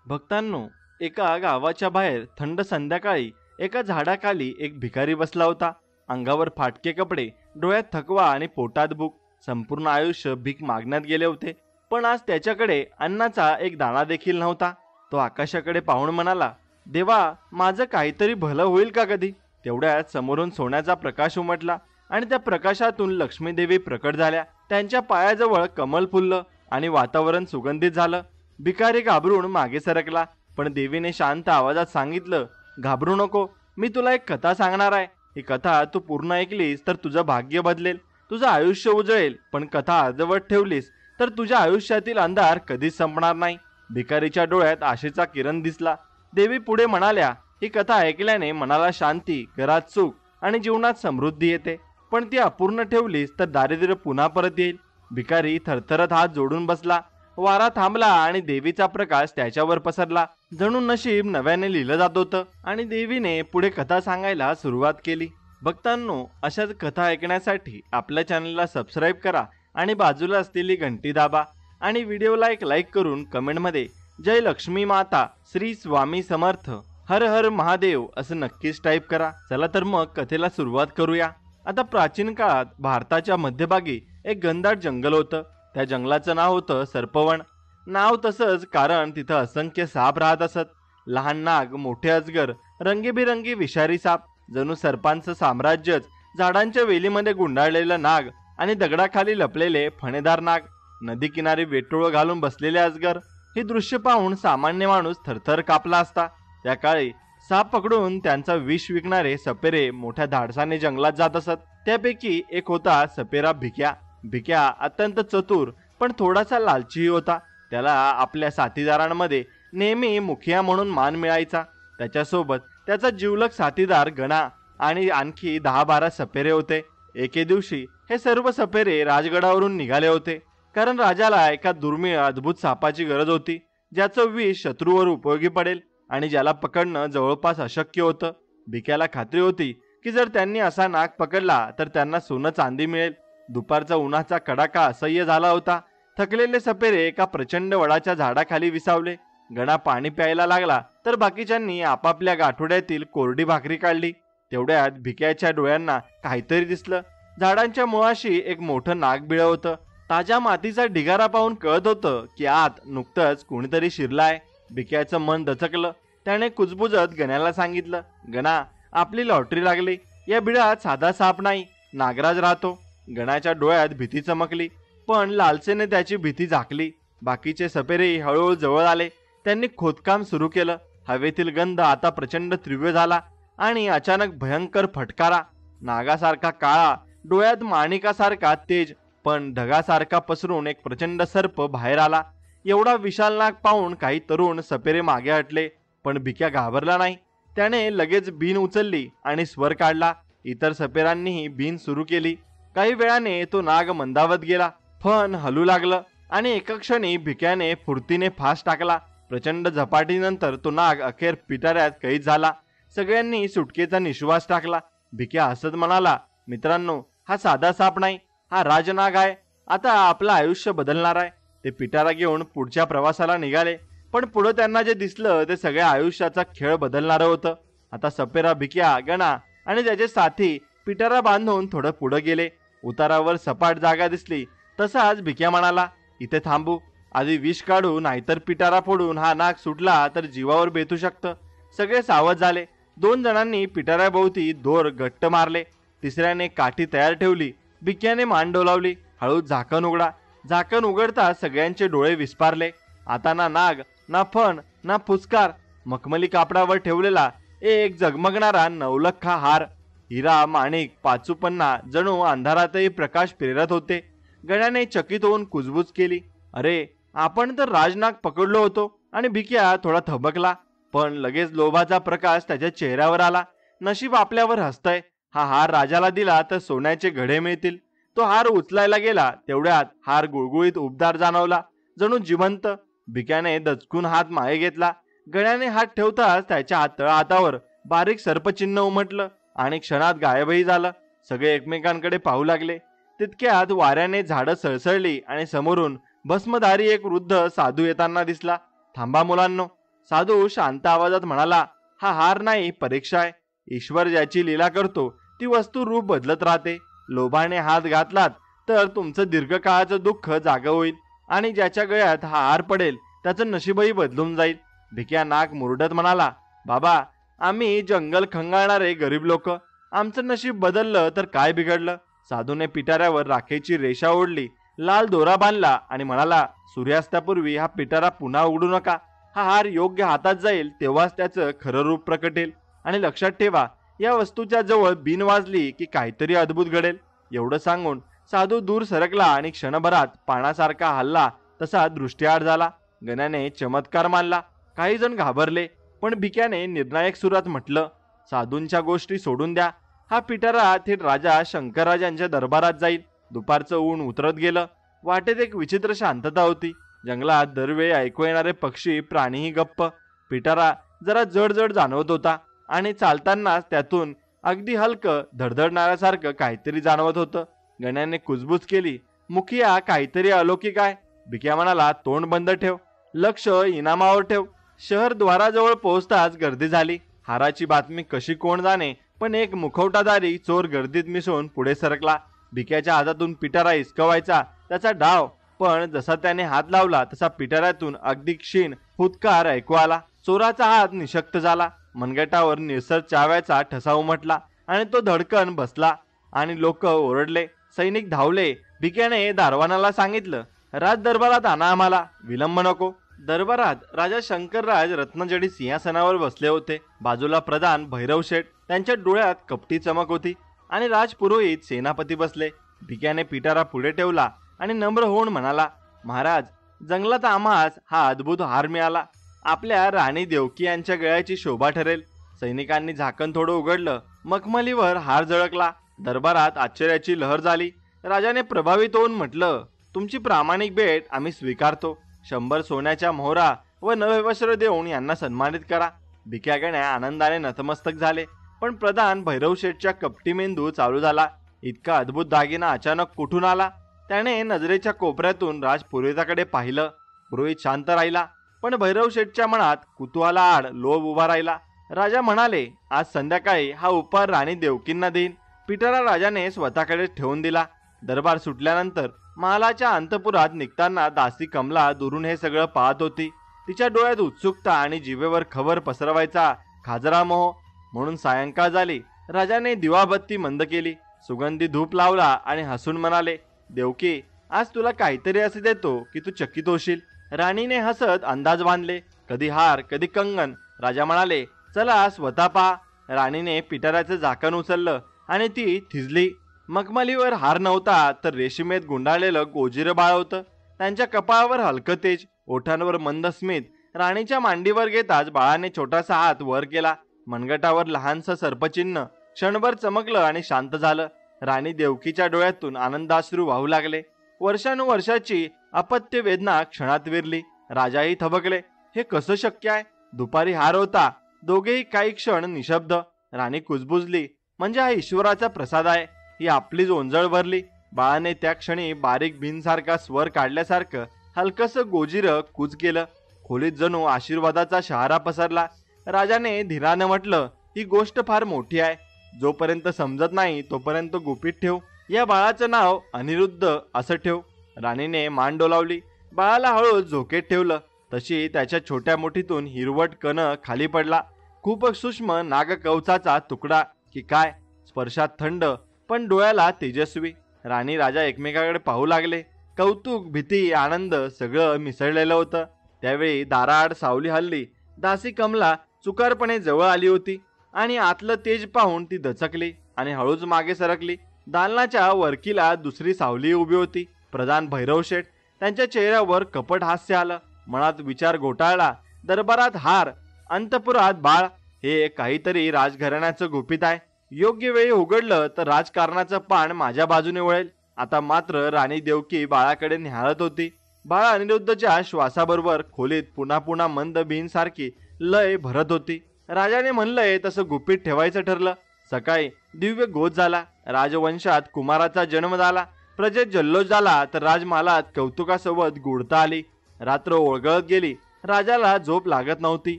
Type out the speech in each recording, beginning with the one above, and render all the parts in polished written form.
भक्तांनो, एका गावाच्या बाहेर थंड संध्याकाळी एका झाडाखाली एक भिकारी बसला होता. अंगावर फाटके कपडे, डोळ्यात थकवा आणि पोटात भूक. संपूर्ण आयुष्य भीक मागण्यात गेले होते, पण आज त्याच्याकडे अन्नाचा एक दाणा देखील नव्हता. तो आकाशाकडे पाहून म्हणाला, देवा, माझं काहीतरी भलं होईल का कधी? तेवढ्यात समोरून सोन्याचा प्रकाश उमटला आणि त्या प्रकाशातून लक्ष्मी देवी प्रकट झाल्या. त्यांच्या पायाजवळ कमल फुललं आणि वातावरण सुगंधित झालं. भिकारी घाबरून मागे सरकला, पण देवीने शांत आवाजात सांगितलं, घाबरू नको, मी तुला एक कथा सांगणार आहे. ही कथा तू पूर्ण ऐकलीस तर तुझं भाग्य बदलेल, तुझं आयुष्य उजळेल. पण कथा अर्धवट ठेवलीस तर तुझ्या आयुष्यातील अंधार कधीच संपणार नाही. भिकारीच्या डोळ्यात आशेचा किरण दिसला. देवी पुढे म्हणाल्या, ही कथा ऐकल्याने मनाला शांती, घरात सुख आणि जीवनात समृद्धी येते. पण ती अपूर्ण ठेवलीस तर दारिद्र्य पुन्हा परत येईल. भिकारी थरथरत हात जोडून बसला. वारा थांबला आणि देवीचा प्रकाश त्याच्यावर पसरला. जणू नशीब नव्याने लिहिलं जात होतं. आणि देवीने पुढे कथा सांगायला सुरुवात केली. भक्तांनो, अशाच कथा ऐकण्यासाठी आपल्या चॅनलला सबस्क्राईब करा आणि बाजूला असलेली घंटी दाबा. आणि व्हिडिओला एक लाईक करून कमेंटमध्ये जय लक्ष्मी माता, श्री स्वामी समर्थ, हर हर महादेव असं नक्कीच टाईप करा. चला तर मग कथेला सुरुवात करूया. आता प्राचीन काळात भारताच्या मध्यभागी एक घनदाट जंगल होतं. त्या जंगलाचं नाव होतं सर्पवन. नाव तसंच कारण तिथं असंख्य साप राहत असत. लहान नाग, मोठे अजगर, रंगीबिरंगी विषारी साप. जणू सर्पांचं साम्राज्यच झाडांच्या वेलीमध्ये गुंडाळलेलं नाग आणि दगडाखाली लपलेले फणेदार नाग. नदी किनारी वेटोळ घालून बसलेले अजगर. हे दृश्य पाहून सामान्य माणूस थरथर कापला असता. त्या काळी साप पकडून त्यांचा विष विकणारे सपेरे मोठ्या धाडसाने जंगलात जात असत. त्यापैकी एक होता सपेरा भिक्या. भिक्या अत्यंत चतुर पण थोडासा लालचीही होता. त्याला आपल्या साथीदारांमध्ये नेहमी मुखिया म्हणून मान मिळायचा. त्याच्यासोबत त्याचा जिवलग साथीदार गणा आणि आणखी 10-12 सपेरे होते. एके दिवशी हे सर्व सपेरे राजगडावरून निघाले होते, कारण राजाला एका दुर्मिळ अद्भुत सापाची गरज होती, ज्याचं विष शत्रूवर उपयोगी पडेल आणि ज्याला पकडणं जवळपास अशक्य होतं. भिक्याला खात्री होती की जर त्यांनी असा नाग पकडला तर त्यांना सोनं चांदी मिळेल. दुपारचा उन्हाचा कडाका असह्य झाला होता. थकलेले सपेरे एका प्रचंड वडाच्या झाडाखाली विसावले. गणा पाणी प्यायला लागला तर बाकीच्यांनी आपापल्या गाठोड्यातील कोरडी भाकरी काढली. तेवढ्यात भिक्याच्या डोळ्यांना काहीतरी दिसलं. झाडांच्या मुळाशी एक मोठं नाग बिळ होतं. ताज्या मातीचा ढिगारा पाहून कळत होतं की आत नुकतंच कोणीतरी शिरलाय. भिक्याचं मन दचकलं. त्याने कुजबुजत गण्याला सांगितलं, गणा, आपली लॉटरी लागली. या बिळात साधा साप नाही, नागराज राहतो. गणाच्या डोळ्यात भीती चमकली, पण लालसेने त्याची भीती झाकली. बाकीचे सपेरे हळूहळू जवळ आले. त्यांनी खोदकाम सुरू केलं. हवेतील गंध आता प्रचंड तीव्र झाला आणि अचानक भयंकर फटकारा. नागासारखा काळा, डोळ्यात माणिकासारखा तेज, पण ढगासारखा पसरून एक प्रचंड सर्प बाहेर आला. एवढा विशाल नाग पाहून काही तरुण सपेरे मागे हटले, पण भिक्या घाबरला नाही. त्याने लगेच बीन उचलली आणि स्वर काढला. इतर सपेरांनीही बीन सुरू केली. काही वेळाने तो नाग मंदावत गेला. फण हलू लागलं आणि एका क्षणी भिक्याने फुर्तीने फास टाकला. प्रचंड झपाटीनंतर तो नाग अखेर पिटाऱ्यात कैद झाला. सगळ्यांनी सुटकेचा निश्वास टाकला. भिक्या हसत म्हणाला, मित्रांनो, हा साधा साप नाही, हा राजनाग आहे. आता आपलं आयुष्य बदलणार आहे. ते पिटारा घेऊन पुढच्या प्रवासाला निघाले, पण पुढे त्यांना जे दिसलं ते सगळ्या आयुष्याचा खेळ बदलणारं होतं. आता सपेरा, भिक्या, गणा आणि त्याचे साथी पिटारा बांधून थोडं पुढे गेले. उतारावर सपाट जागा दिसली. तसाच भिक्या म्हणाला, इथे थांबू, आधी विष काढू, नाहीतर पिटारा फोडून हा नाग सुटला तर जीवावर बेतू शकतं. सगळे सावध झाले. 2 जणांनी पिटाऱ्याभोवती दोर घट्ट मारले. तिसऱ्याने काठी तयार ठेवली. भिक्याने मान डोलावली. हळूच झाकण उघडा. झाकण उघडता सगळ्यांचे डोळे विस्पारले. आता ना नाग, ना फण, ना फुसकार. मखमली कापडावर ठेवलेला एक जगमगणारा नवलखा हार. हिरा, माणिक, पाचूपन्ना जणू अंधारातही प्रकाश पेरत होते. गण्याने चकित होऊन कुजबुज केली, अरे, आपण तर राजनाग पकडलो होतो. आणि भिक्या थोडा थबकला, पण लगेच लोभाचा प्रकाश त्याच्या चेहऱ्यावर आला. नशीब आपल्यावर हसतंय. हा हार राजाला दिला तर सोन्याचे घडे मिळतील. तो हार उचलायला गेला, तेवढ्यात हार गुळगुळीत उबदार जाणवला, जणू जिवंत. भिक्याने दचकून हात मागे घेतला. गण्याने हात ठेवताच त्याच्या तळहातावर बारीक सर्पचिन्ह उमटलं आणि क्षणात गायबही झालं. सगळे एकमेकांकडे पाहू लागले. तितक्यात वाऱ्याने झाडं सळसळली आणि समोरून भस्मधारी एक वृद्ध साधू येताना दिसला. थांबा मुलांनो, साधू शांत आवाजात म्हणाला, हा हार नाही, परीक्षा आहे. ईश्वर ज्याची लीला करतो ती वस्तू रूप बदलत राहते. लोभाने हात घातलात तर तुमचं दीर्घकाळाचं दुःख जागं होईल आणि ज्याच्या गळ्यात हा हार पडेल त्याचं नशीबही बदलून जाईल. भिक्या नाक मुरडत म्हणाला, बाबा, आम्ही जंगल खंगाळणारे गरीब लोक, आमचं नशीब बदललं तर काय बिघडलं? साधूने पिटाऱ्यावर राखेची रेषा ओढली, लाल दोरा बांधला आणि म्हणाला, सूर्यास्तापूर्वी हा पिटारा पुन्हा उघडू नका. हा हार योग्य हातात जाईल तेव्हाच त्याचं खरं रूप प्रकटेल. आणि लक्षात ठेवा, या वस्तूच्या जवळ बीन वाजली की काहीतरी अद्भुत घडेल. एवढं सांगून साधू दूर सरकला आणि क्षणभरात पाण्यासारखा हल्ला तसा दृष्टीआड झाला. गण्याने चमत्कार मानला. काही जण घाबरले, पण भिक्याने निर्णायक सुरात म्हटलं, साधूंच्या गोष्टी सोडून द्या. हा पिटारा थेट राजा शंकरराजांच्या दरबारात जाईल. दुपारचं ऊन उतरत गेलं. वाटेत एक विचित्र शांतता होती. जंगलात दरवेळी ऐकू येणारे पक्षी प्राणीही गप्प. पिटारा जरा जड जड जाणवत होता आणि चालतानाच त्यातून अगदी हलकं धडधडणाऱ्यासारखं काहीतरी जाणवत होतं. गण्याने कुजबूज केली, मुखिया, काहीतरी अलौकिक आहे. भिक्या म्हणाला, तोंड बंद ठेव, लक्ष इनामावर ठेव. शहर द्वाराजवळ पोहोचताच गर्दी झाली. हाराची बातमी कशी कोण जाणे, पण एक मुखवटाधारी चोर गर्दीत मिसळून पुढे सरकला. भिक्याच्या हातातून पिटारा हिसकवायचा त्याचा डाव, पण जसा त्याने हात लावला तसा पिटाऱ्यातून अगदी क्षीण फुतकार ऐकू आला. चोराचा हात निशक्त झाला. मनगटावर निळसर चाव्याचा ठसा उमटला आणि तो धडकन बसला आणि लोक ओरडले. सैनिक धावले. भिक्याने दारवानाला सांगितलं, राज दरबारात आणा आम्हाला, विलंब नको. दरबारात राजा शंकरराज रत्नजडी सिंहासनावर बसले होते. बाजूला प्रधान भैरवशेठ, त्यांच्या डोळ्यात कपटी चमक होती, आणि राजपुरोहित सेनापती बसले. भिक्याने पिटारा पुढे ठेवला आणि नम्र होऊन म्हणाला, महाराज, जंगलात आम्हास हा अद्भुत हार मिळाला. आपल्या राणी देवकी यांच्या गळ्याची शोभा ठरेल. सैनिकांनी झाकण थोडं उघडलं. मखमलीवर हार झळकला. दरबारात आश्चर्याची लहर झाली. राजाने प्रभावित होऊन म्हटलं, तुमची प्रामाणिक भेट आम्ही स्वीकारतो. 100 सोन्याच्या मोहरा व नवे वस्त्र देऊन यांना सन्मानित करा. भिक्या गण्या आनंदाने नतमस्तक झाले. पण प्रधान भैरवशेठच्या कपटी मेंदू चालू झाला. इतका अद्भुत दागिना अचानक कुठून आला? त्याने नजरेच्या कोपऱ्यातून राजपुरोहिताकडे पाहिलं. पुरोहित शांत राहिला, पण भैरवशेठच्या मनात कुतूहलाआड लोभ उभा राहिला. राजा म्हणाले, आज संध्याकाळी हा उपहार राणी देवकींना देईन. पिटारा राजाने स्वतःकडे ठेवून दिला. दरबार सुटल्यानंतर महालाच्या अंतपुरात निघताना दासी कमला दुरून हे सगळं पाहत होती. तिच्या डोळ्यात उत्सुकता आणि जिभेवर खबर पसरवायचा खाजरा मोह. म्हणून सायंकाळ झाली. राजाने दिवाबत्ती मंद केली, सुगंधी धूप लावला आणि हसून म्हणाले, देवकी, आज तुला काहीतरी असे देतो की तू चकित होशील. राणीने हसत अंदाज बांधले, कधी हार कधी कंगन. राजा म्हणाले, चला स्वतः पहा. राणीने पिटाऱ्याचं झाकण उचललं आणि ती थिजली. मखमलीवर हार नव्हता, तर रेशीमेत गुंडाळलेलं गोजिरं बाळ होतं. त्यांच्या कपाळावर हलकं तेज, ओठांवर मंद स्मित. राणीच्या मांडीवर घेताच बाळाने छोटासा हात वर केला. मनगटावर लहानसं सर्पचिन्ह क्षणभर चमकलं आणि शांत झालं. राणी देवकीच्या डोळ्यातून आनंदाश्रू वाहू लागले. वर्षानुवर्षाची अपत्य वेदना क्षणात विरली. राजाही थबकले. हे कसं शक्य आहे? दुपारी हार होता. दोघेही काही क्षण निशब्द. राणी कुजबुजली, म्हणजे हा ईश्वराचा प्रसाद आहे. ही आपलीच ओंजळ भरली. बाळाने त्या क्षणी बारीक भिनसारखा स्वर काढल्यासारखं हलकसं गोजिरं कूच केलं. खोलीत जणू आशीर्वादाचा शहारा पसरला. राजाने धीराने म्हटलं, ही गोष्ट फार मोठी आहे. जोपर्यंत समजत नाही तोपर्यंत गुपित ठेव. या बाळाचं नाव अनिरुद्ध असं ठेव. राणीने मान डोलावली. बाळाला हळूच झोकेत ठेवलं. तशी त्याच्या छोट्या मुठीतून हिरवट कण खाली पडला. खूप सूक्ष्म नागकवचाचा तुकडा की काय, स्पर्शात थंड पण डोळ्याला तेजस्वी. राणी राजा एकमेकाकडे पाहू लागले. कौतुक, भीती, आनंद सगळं मिसळलेलं होतं. त्यावेळी दाराआड सावली हल्ली. दासी कमला चुकारपणे जवळ आली होती आणि आतलं तेज पाहून ती दचकली आणि हळूच मागे सरकली. दालनाच्या वरकीला दुसरी सावली उभी होती. प्रधान भैरवशेठ. त्यांच्या चेहऱ्यावर कपट हास्य आलं. मनात विचार घोटाळला. दरबारात हार, अंतपुरात बाळ, हे काहीतरी राजघराण्याचं गुपित आहे. योग्य वेळी उघडलं तर राजकारणाचं पान माझ्या बाजूने वळेल. आता मात्र राणी देवकी बाळाकडे निहाळत होती. बाळ अनिरुद्धच्या श्वासाबरोबर खोलीत पुन्हा पुन्हा मंद भिनसारखी लय भरत होती. राजाने म्हणलंय तसं गुपित ठेवायचं ठरलं. सकाळी दिव्य गोद झाला. राजवंशात कुमाराचा जन्म झाला. प्रजेत जल्लोष झाला तर राजमहालात कौतुकासोबत गुढता आली. रात्र ओळगळत गेली. राजाला झोप लागत नव्हती.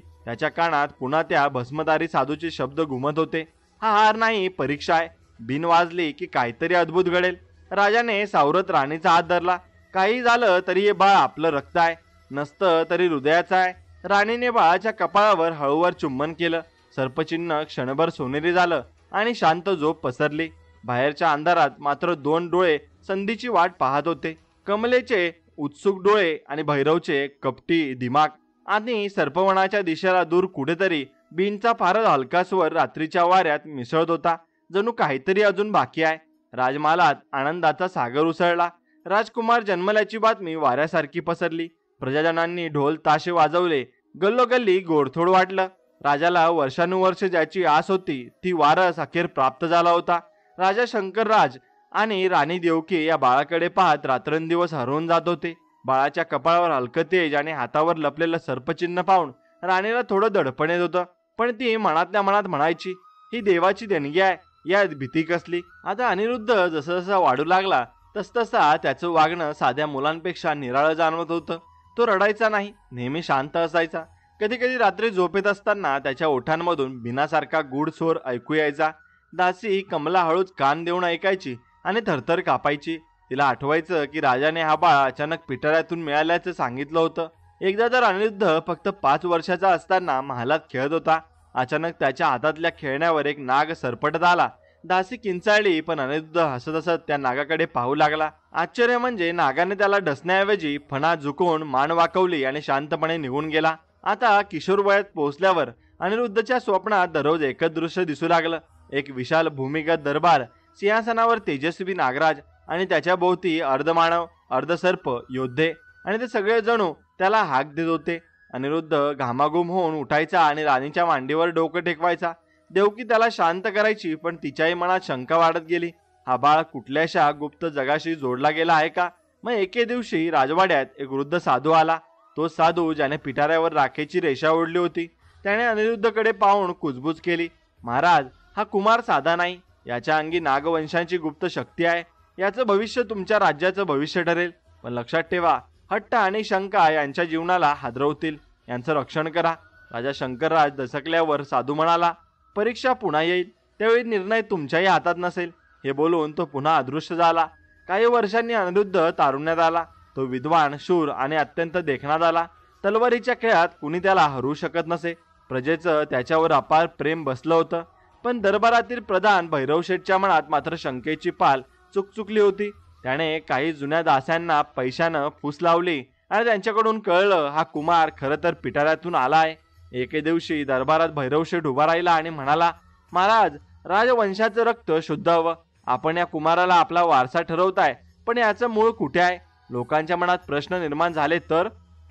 त्याच्या कानात पुन्हा त्या भस्मधारी साधूचे शब्द घुमत होते. हा हार नाही, परीक्षा आहे. बिन वाजली की काहीतरी अद्भुत घडेल. राजाने सावरत राणीचा हात धरला. काही झालं तरी हे बाळ आपलं रक्त आहे, नसतं तरी हृदयाचं आहे. राणीने बाळाच्या कपाळावर हळूवार चुंबन केलं. सर्पचिन्ह क्षणभर सोनेरी झालं आणि शांत झोप पसरली. बाहेरच्या अंधारात मात्र दोन डोळे संधीची वाट पाहत होते. कमलेचे उत्सुक डोळे आणि भैरवचे कपटी दिमाग. आणि सर्पवनाच्या दिशेला दूर कुठेतरी बीनचा फारच हलका स्वर रात्रीच्या वाऱ्यात मिसळत होता. जणू काहीतरी अजून बाकी आहे. राजमहालात आनंदाचा सागर उसळला. राजकुमार जन्मल्याची बातमी वाऱ्यासारखी पसरली. प्रजाजनांनी ढोल ताशे वाजवले. गल्लोगल्ली गोडथोड वाटलं. राजाला वर्षानुवर्ष ज्याची आस होती ती वारस अखेर प्राप्त झाला होता. राजा शंकरराज आणि राणी देवकी या बाळाकडे पाहत रात्रंदिवस हरवून जात होते. बाळाच्या कपाळावर हलकं तेज आणि हातावर लपलेलं सर्पचिन्ह पाहून राणीला थोडं दडपण येत होतं. पण ती मनातल्या मनात म्हणायची, ही देवाची देणगी आहे, यात भीती कसली. आता अनिरुद्ध जसं जसा वाढू लागला तसतसा त्याचं वागणं साध्या मुलांपेक्षा निराळं जाणवत होतं. तो रडायचा नाही, नेहमी शांत असायचा. कधी कधी रात्री झोपेत असताना त्याच्या ओठांमधून बिनासारखा गूढ स्वर ऐकू यायचा. दासी कमला हळूच कान देऊन ऐकायची आणि थरथर कापायची. तिला आठवायचं की राजाने हा बाळ अचानक पिटाऱ्यातून मिळाल्याचं सांगितलं होतं. एकदा तर अनिरुद्ध फक्त 5 वर्षाचा असताना महालात खेळत होता. अचानक त्याच्या हातातल्या खेळण्यावर एक नाग सरपटत आला. दासी किंचाळली, पण अनिरुद्ध हसत हसत त्या नागाकडे पाहू लागला. आश्चर्य म्हणजे नागाने त्याला डसण्याऐवजी फणा झुकवून मान वाकवली आणि शांतपणे निघून गेला. आता किशोर वयात पोहोचल्यावर अनिरुद्धच्या स्वप्नात दररोज एकच दृश्य दिसू लागलं. एक विशाल भूमिगत दरबार, सिंहासनावर तेजस्वी नागराज आणि त्याच्या भोवती अर्धमानव अर्धसर्प योद्धे, आणि ते सगळे जणू त्याला हाक देत होते. अनिरुद्ध घामाघूम होऊन उठायचा आणि राणीच्या मांडीवर डोकं टेकवायचा. देवकी त्याला शांत करायची, पण तिच्याही मनात शंका वाढत गेली. हा बाळ कुठल्याशा गुप्त जगाशी जोडला गेला आहे का? मग एके दिवशी राजवाड्यात एक वृद्ध साधू आला. तो साधू ज्याने पिटाऱ्यावर राखेची रेषा ओढली होती. त्याने अनिरुद्धकडे पाहून कुजबूज केली. महाराज, हा कुमार साधा नाही, याच्या अंगी नागवंशांची गुप्त शक्ती आहे. याचं भविष्य तुमच्या राज्याचं भविष्य ठरेल. पण लक्षात ठेवा, हट्ट आणि शंका यांच्या जीवनाला हादरवतील. यांचं रक्षण करा. राजा शंकरराज दसकल्यावर साधू म्हणाला, परीक्षा पुन्हा येईल, त्यावेळी निर्णय तुमच्याही हातात नसेल. हे बोलून तो पुन्हा अदृश्य झाला. काही वर्षांनी अनिरुद्ध तारुण्यात आला. तो विद्वान, शूर आणि अत्यंत देखणा झाला. तलवारीच्या खेळात कुणी त्याला हरू शकत नसे. प्रजेचं त्याच्यावर अपार प्रेम बसलं होतं. पण दरबारातील प्रधान भैरवशेठच्या मनात मात्र शंकेची पाल चुकचुकली होती. त्याने काही जुन्या दास्यांना पैशानं फूस लावली आणि त्यांच्याकडून कळलं हा कुमार खरं तर पिटाऱ्यातून आलाय. एके दिवशी दरबारात भैरवशेठ उभा राहिला आणि म्हणाला, महाराज, राजवंशाचं रक्त शुद्ध हवं. आपण या कुमाराला आपला वारसा ठरवताय, पण याचं मूळ कुठे आहे? लोकांच्या मनात प्रश्न निर्माण झाले तर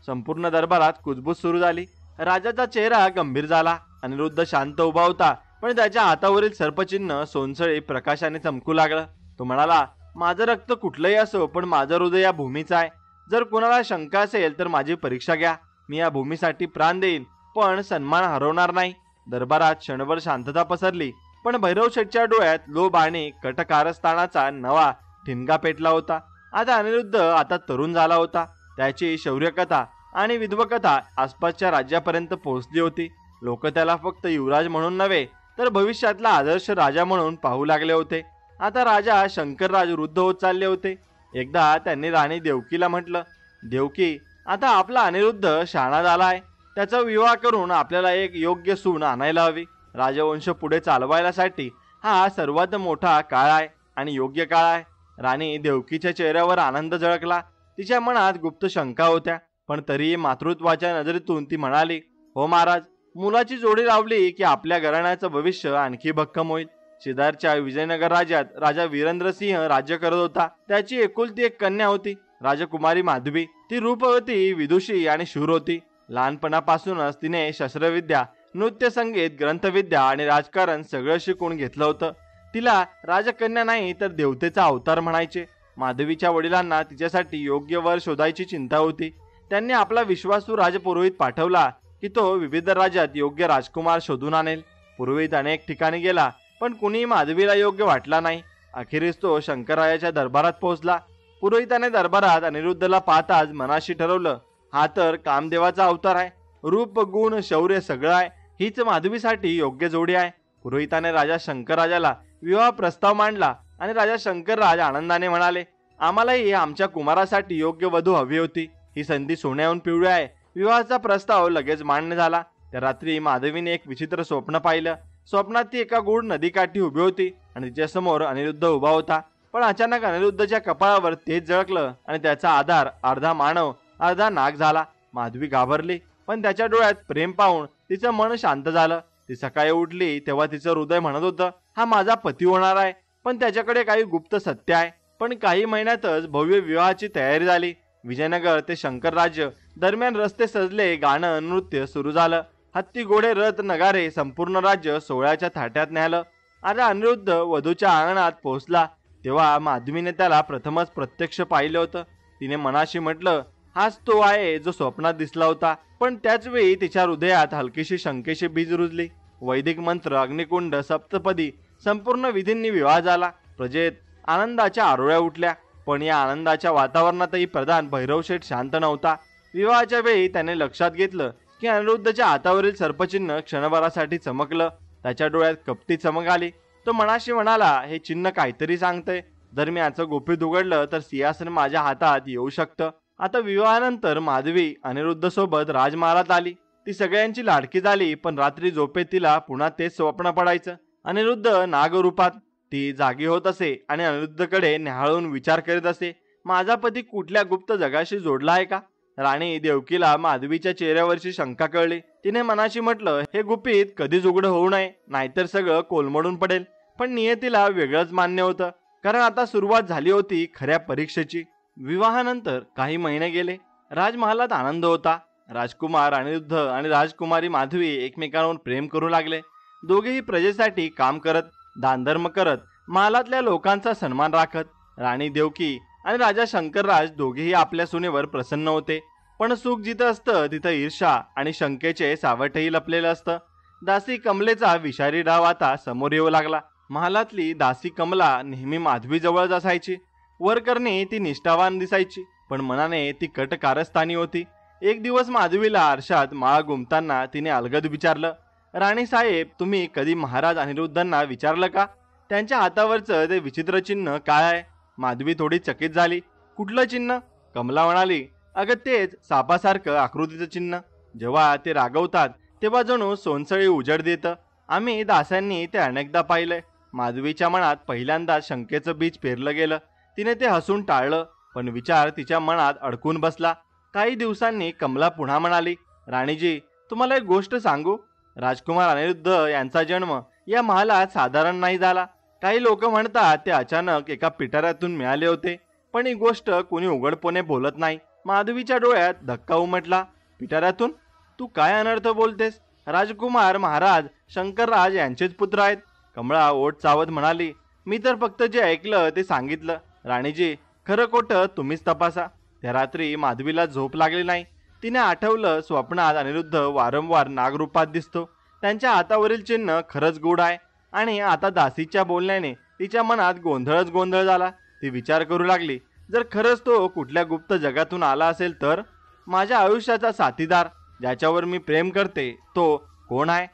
संपूर्ण दरबारात कुजबूज सुरू झाली. राजाचा चेहरा गंभीर झाला. अनिरुद्ध शांत उभा होता, पण त्याच्या हातावरील सर्पचिन्ह सोनसळी प्रकाशाने चमकू लागलं. तो म्हणाला, माझं रक्त कुठलंही असो, पण माझं हृदय या भूमीचं आहे. जर कोणाला शंका असेल तर माझी परीक्षा घ्या. मी या भूमीसाठी प्राण देईन, पण सन्मान हरवणार नाही. दरबारात क्षणभर शांतता पसरली, पण भैरवशेठच्या डोळ्यात लोभ आणि कटकारस्थानाचा नवा ठिणगा पेटला होता. आता अनिरुद्ध आता तरुण झाला होता. त्याची शौर्यकथा आणि विधवकथा आसपासच्या राज्यापर्यंत पोहोचली होती. लोक त्याला फक्त युवराज म्हणून नव्हे, तर भविष्यातला आदर्श राजा म्हणून पाहू लागले होते. आता राजा शंकरराज वृद्ध होत चालले होते. एकदा त्यांनी राणी देवकीला म्हटलं, देवकी, आता आपला अनिरुद्ध शहाणा झालाय. त्याचा विवाह करून आपल्याला एक योग्य सून आणायला हवी. राजवंश पुढे चालवायसाठी हा सर्वात मोठा काळ आहे आणि योग्य काळ आहे. राणी देवकीच्या चेहऱ्यावर आनंद झळकला. तिच्या मनात गुप्त शंका होत्या, पण तरीही मातृत्वाच्या नजरेतून ती म्हणाली, हो महाराज, मुलाची जोडी लावली की आपल्या घराण्याचं भविष्य आणखी भक्कम होईल. शेजारच्या विजयनगर राज्यात राजा वीरेंद्रसिंह राज्य करत होता. त्याची एकुलती एक कन्या होती, राजकुमारी माधवी. ती रूपवती, विदुषी आणि शूर होती. लहानपणापासूनच तिने शस्त्रविद्या, नृत्य, संगीत, ग्रंथविद्या आणि राजकारण सगळं शिकून घेतलं होतं. तिला राजकन्या नाही तर देवतेचा अवतार म्हणायचे. माधवीच्या वडिलांना तिच्यासाठी योग्य वर शोधायची चिंता होती. त्यांनी आपला विश्वासू राजपुरोहित पाठवला की तो विविध राज्यात योग्य राजकुमार शोधून आणेल. पुरोहित अनेक ठिकाणी गेला, पण कुणी माधवीला योग्य वाटला नाही. अखेरीस तो शंकरायाच्या दरबारात पोहोचला. पुरोहिताने दरबारात अनिरुद्धला पाहताच मनाशी ठरवलं, हा तर कामदेवाचा अवतार आहे. रूप गुण शौर्य सगळं आहे. हीच माधवीसाठी योग्य जोडी आहे. पुरोहिताने राजा शंकरराजाला विवाह प्रस्ताव मांडला आणि राजा शंकरराज आनंदाने म्हणाले, आम्हालाही आमच्या कुमारासाठी योग्य वधू हवी होती. ही संधी सोन्याहून पिवळी आहे. विवाहाचा प्रस्ताव लगेच मान्य झाला. त्या रात्री माधवीने एक विचित्र स्वप्न पाहिलं. स्वप्नात ती एका गूढ नदीकाठी उभी होती आणि तिच्यासमोर अनिरुद्ध उभा होता. पण अचानक अनिरुद्धच्या कपाळावर तेज झळकलं आणि त्याचा आधार अर्धा मानव अर्धा नाग झाला. माधवी घाबरली, पण त्याच्या डोळ्यात प्रेम पाहून तिचं मन शांत झालं. ती सकाळी उठली तेव्हा तिचं हृदय म्हणत होतं, हा माझा पती होणार आहे, पण त्याच्याकडे काही गुप्त सत्य आहे. पण काही महिन्यातच भव्य विवाहाची तयारी झाली. विजयनगर ते शंकर राज्य दरम्यान रस्ते सजले, गाणं नृत्य सुरू झालं. हत्ती घोडे रथ नगारे संपूर्ण राज्य सोहळ्याच्या थाट्यात न्यालं. आता अनिरुद्ध वधूच्या अंगणात पोहोचला तेव्हा माधवीने त्याला प्रथमच प्रत्यक्ष पाहिलं होतं. तिने मनाशी म्हटलं, हाच तो आहे जो स्वप्नात दिसला होता. पण त्याच वेळी तिच्या हृदयात हलकीशी शंकेची बीज रुजली. वैदिक मंत्र, अग्निकुंड, सप्तपदी संपूर्ण विधींनी विवाह झाला. प्रजेत आनंदाच्या आरोळ्या उठल्या. पण या आनंदाच्या वातावरणातही प्रधान भैरवशेठ शांत नव्हता. विवाहाच्या वेळी त्याने लक्षात घेतलं की अनिरुद्धच्या हातावरील सर्पचिन्ह क्षणभरासाठी चमकलं. त्याच्या डोळ्यात कपटी चमक आली. तो मनाशी म्हणाला, हे चिन्ह काहीतरी सांगतंय. जर मी याचं गुपित उघडलं तर सिंहासन माझ्या हातात येऊ शकतं. आता विवाहानंतर माधवी अनिरुद्ध सोबत राजमहालात आली. ती सगळ्यांची लाडकी झाली. पण रात्री झोपेत तिला पुन्हा तेच स्वप्न पडायचं. अनिरुद्ध नागरूपात. ती जागी होत असे आणि अनिरुद्धकडे न्याहाळून विचार करीत असे, माझा पती कुठल्या गुप्त जगाशी जोडला आहे का? राणी देवकीला माधवीच्या चेहऱ्यावरची शंका कळली. तिने मनाशी म्हटलं, हे गुपित कधीच उघड होऊ नये, नाहीतर सगळं कोलमडून पडेल. पण नियतीला वेगळंच मान्य होतं, कारण आता सुरुवात झाली होती खऱ्या परीक्षेची. विवाहानंतर काही महिने गेले. राजमहालात आनंद होता. राजकुमार अनिरुद्ध आणि राजकुमारी माधवी एकमेकांवर प्रेम करू लागले. दोघेही प्रजेसाठी काम करत, दानधर्म करत, महालातल्या लोकांचा सन्मान राखत. राणी देवकी आणि राजा शंकरराज दोघेही आपल्या सुनेवर प्रसन्न होते. पण सुख जिथं असतं तिथं ईर्ष्या आणि शंकेचे सावटही लपलेलं असतं. दासी कमलेचा विषारी डाव आता समोर येऊ लागला. महालातली दासी कमला नेहमी माधवी जवळच असायची. वर करणे ती निष्ठावान दिसायची, पण मनाने ती कट कारस्थानी होती. एक दिवस माधवीला आरशात माळा गुंमताना तिने अलगद विचारलं, राणी साहेब, तुम्ही कधी महाराज अनिरुद्धांना विचारलं का? त्यांच्या हातावरचं ते विचित्र चिन्ह काय आहे? माधवी थोडी चकित झाली. कुठलं चिन्ह? कमला म्हणाली, अगं तेच सापासारखं आकृतीचं चिन्ह. जेव्हा ते रागवतात तेव्हा जणू सोनसळी उजड देतं. आम्ही दासांनी ते अनेकदा पाहिलंय. माधवीच्या मनात पहिल्यांदा शंकेचं बीज पेरलं गेलं. तिने ते हसून टाळलं, पण विचार तिच्या मनात अडकून बसला. काही दिवसांनी कमला पुन्हा म्हणाली, राणीजी, तुम्हाला एक गोष्ट सांगू? राजकुमार अनिरुद्ध यांचा जन्म या महालात साधारण नाही झाला. काही लोक म्हणतात ते अचानक एका पिटाऱ्यातून मिळाले होते, पण ही गोष्ट कोणी उघडपणे बोलत नाही. माधवीच्या डोळ्यात धक्का उमटला. पिटाऱ्यातून? तू काय अनर्थ बोलतेस? राजकुमार महाराज शंकरराज यांचेच पुत्र आहेत. कमळा ओठ चावत म्हणाली, मी तर फक्त जे ऐकलं ते सांगितलं. राणीजी, खरं खोटं तुम्हीच तपासा. त्या रात्री माधवीला झोप लागली नाही. तिने आठवलं, स्वप्नात अनिरुद्ध वारंवार नागरूपात दिसतो. त्यांच्या हातावरील चिन्ह खरंच गूढ आहे. आणि आता दासीच्या बोलण्याने तिच्या मनात गोंधळच गोंधळ झाला. ती विचार करू लागली, जर खरंच तो कुठल्या गुप्त जगातून आला असेल तर माझ्या आयुष्याचा साथीदार, ज्याच्यावर मी प्रेम करते, तो कोण आहे?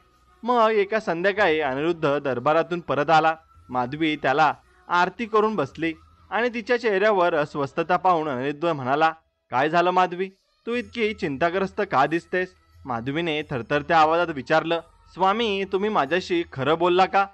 मग एका संध्याकाळी अनिरुद्ध दरबारातून परत आला. माधवी त्याला आरती करून बसली आणि तिच्या चेहऱ्यावर अस्वस्थता पाहून अनिरुद्ध म्हणाला, काय झालं माधवी? तू इतकी चिंताग्रस्त का दिसतेस? माधवीने थरथरत्या आवाजात विचारलं, स्वामी, तुम्ही माझ्याशी खरं बोलला का?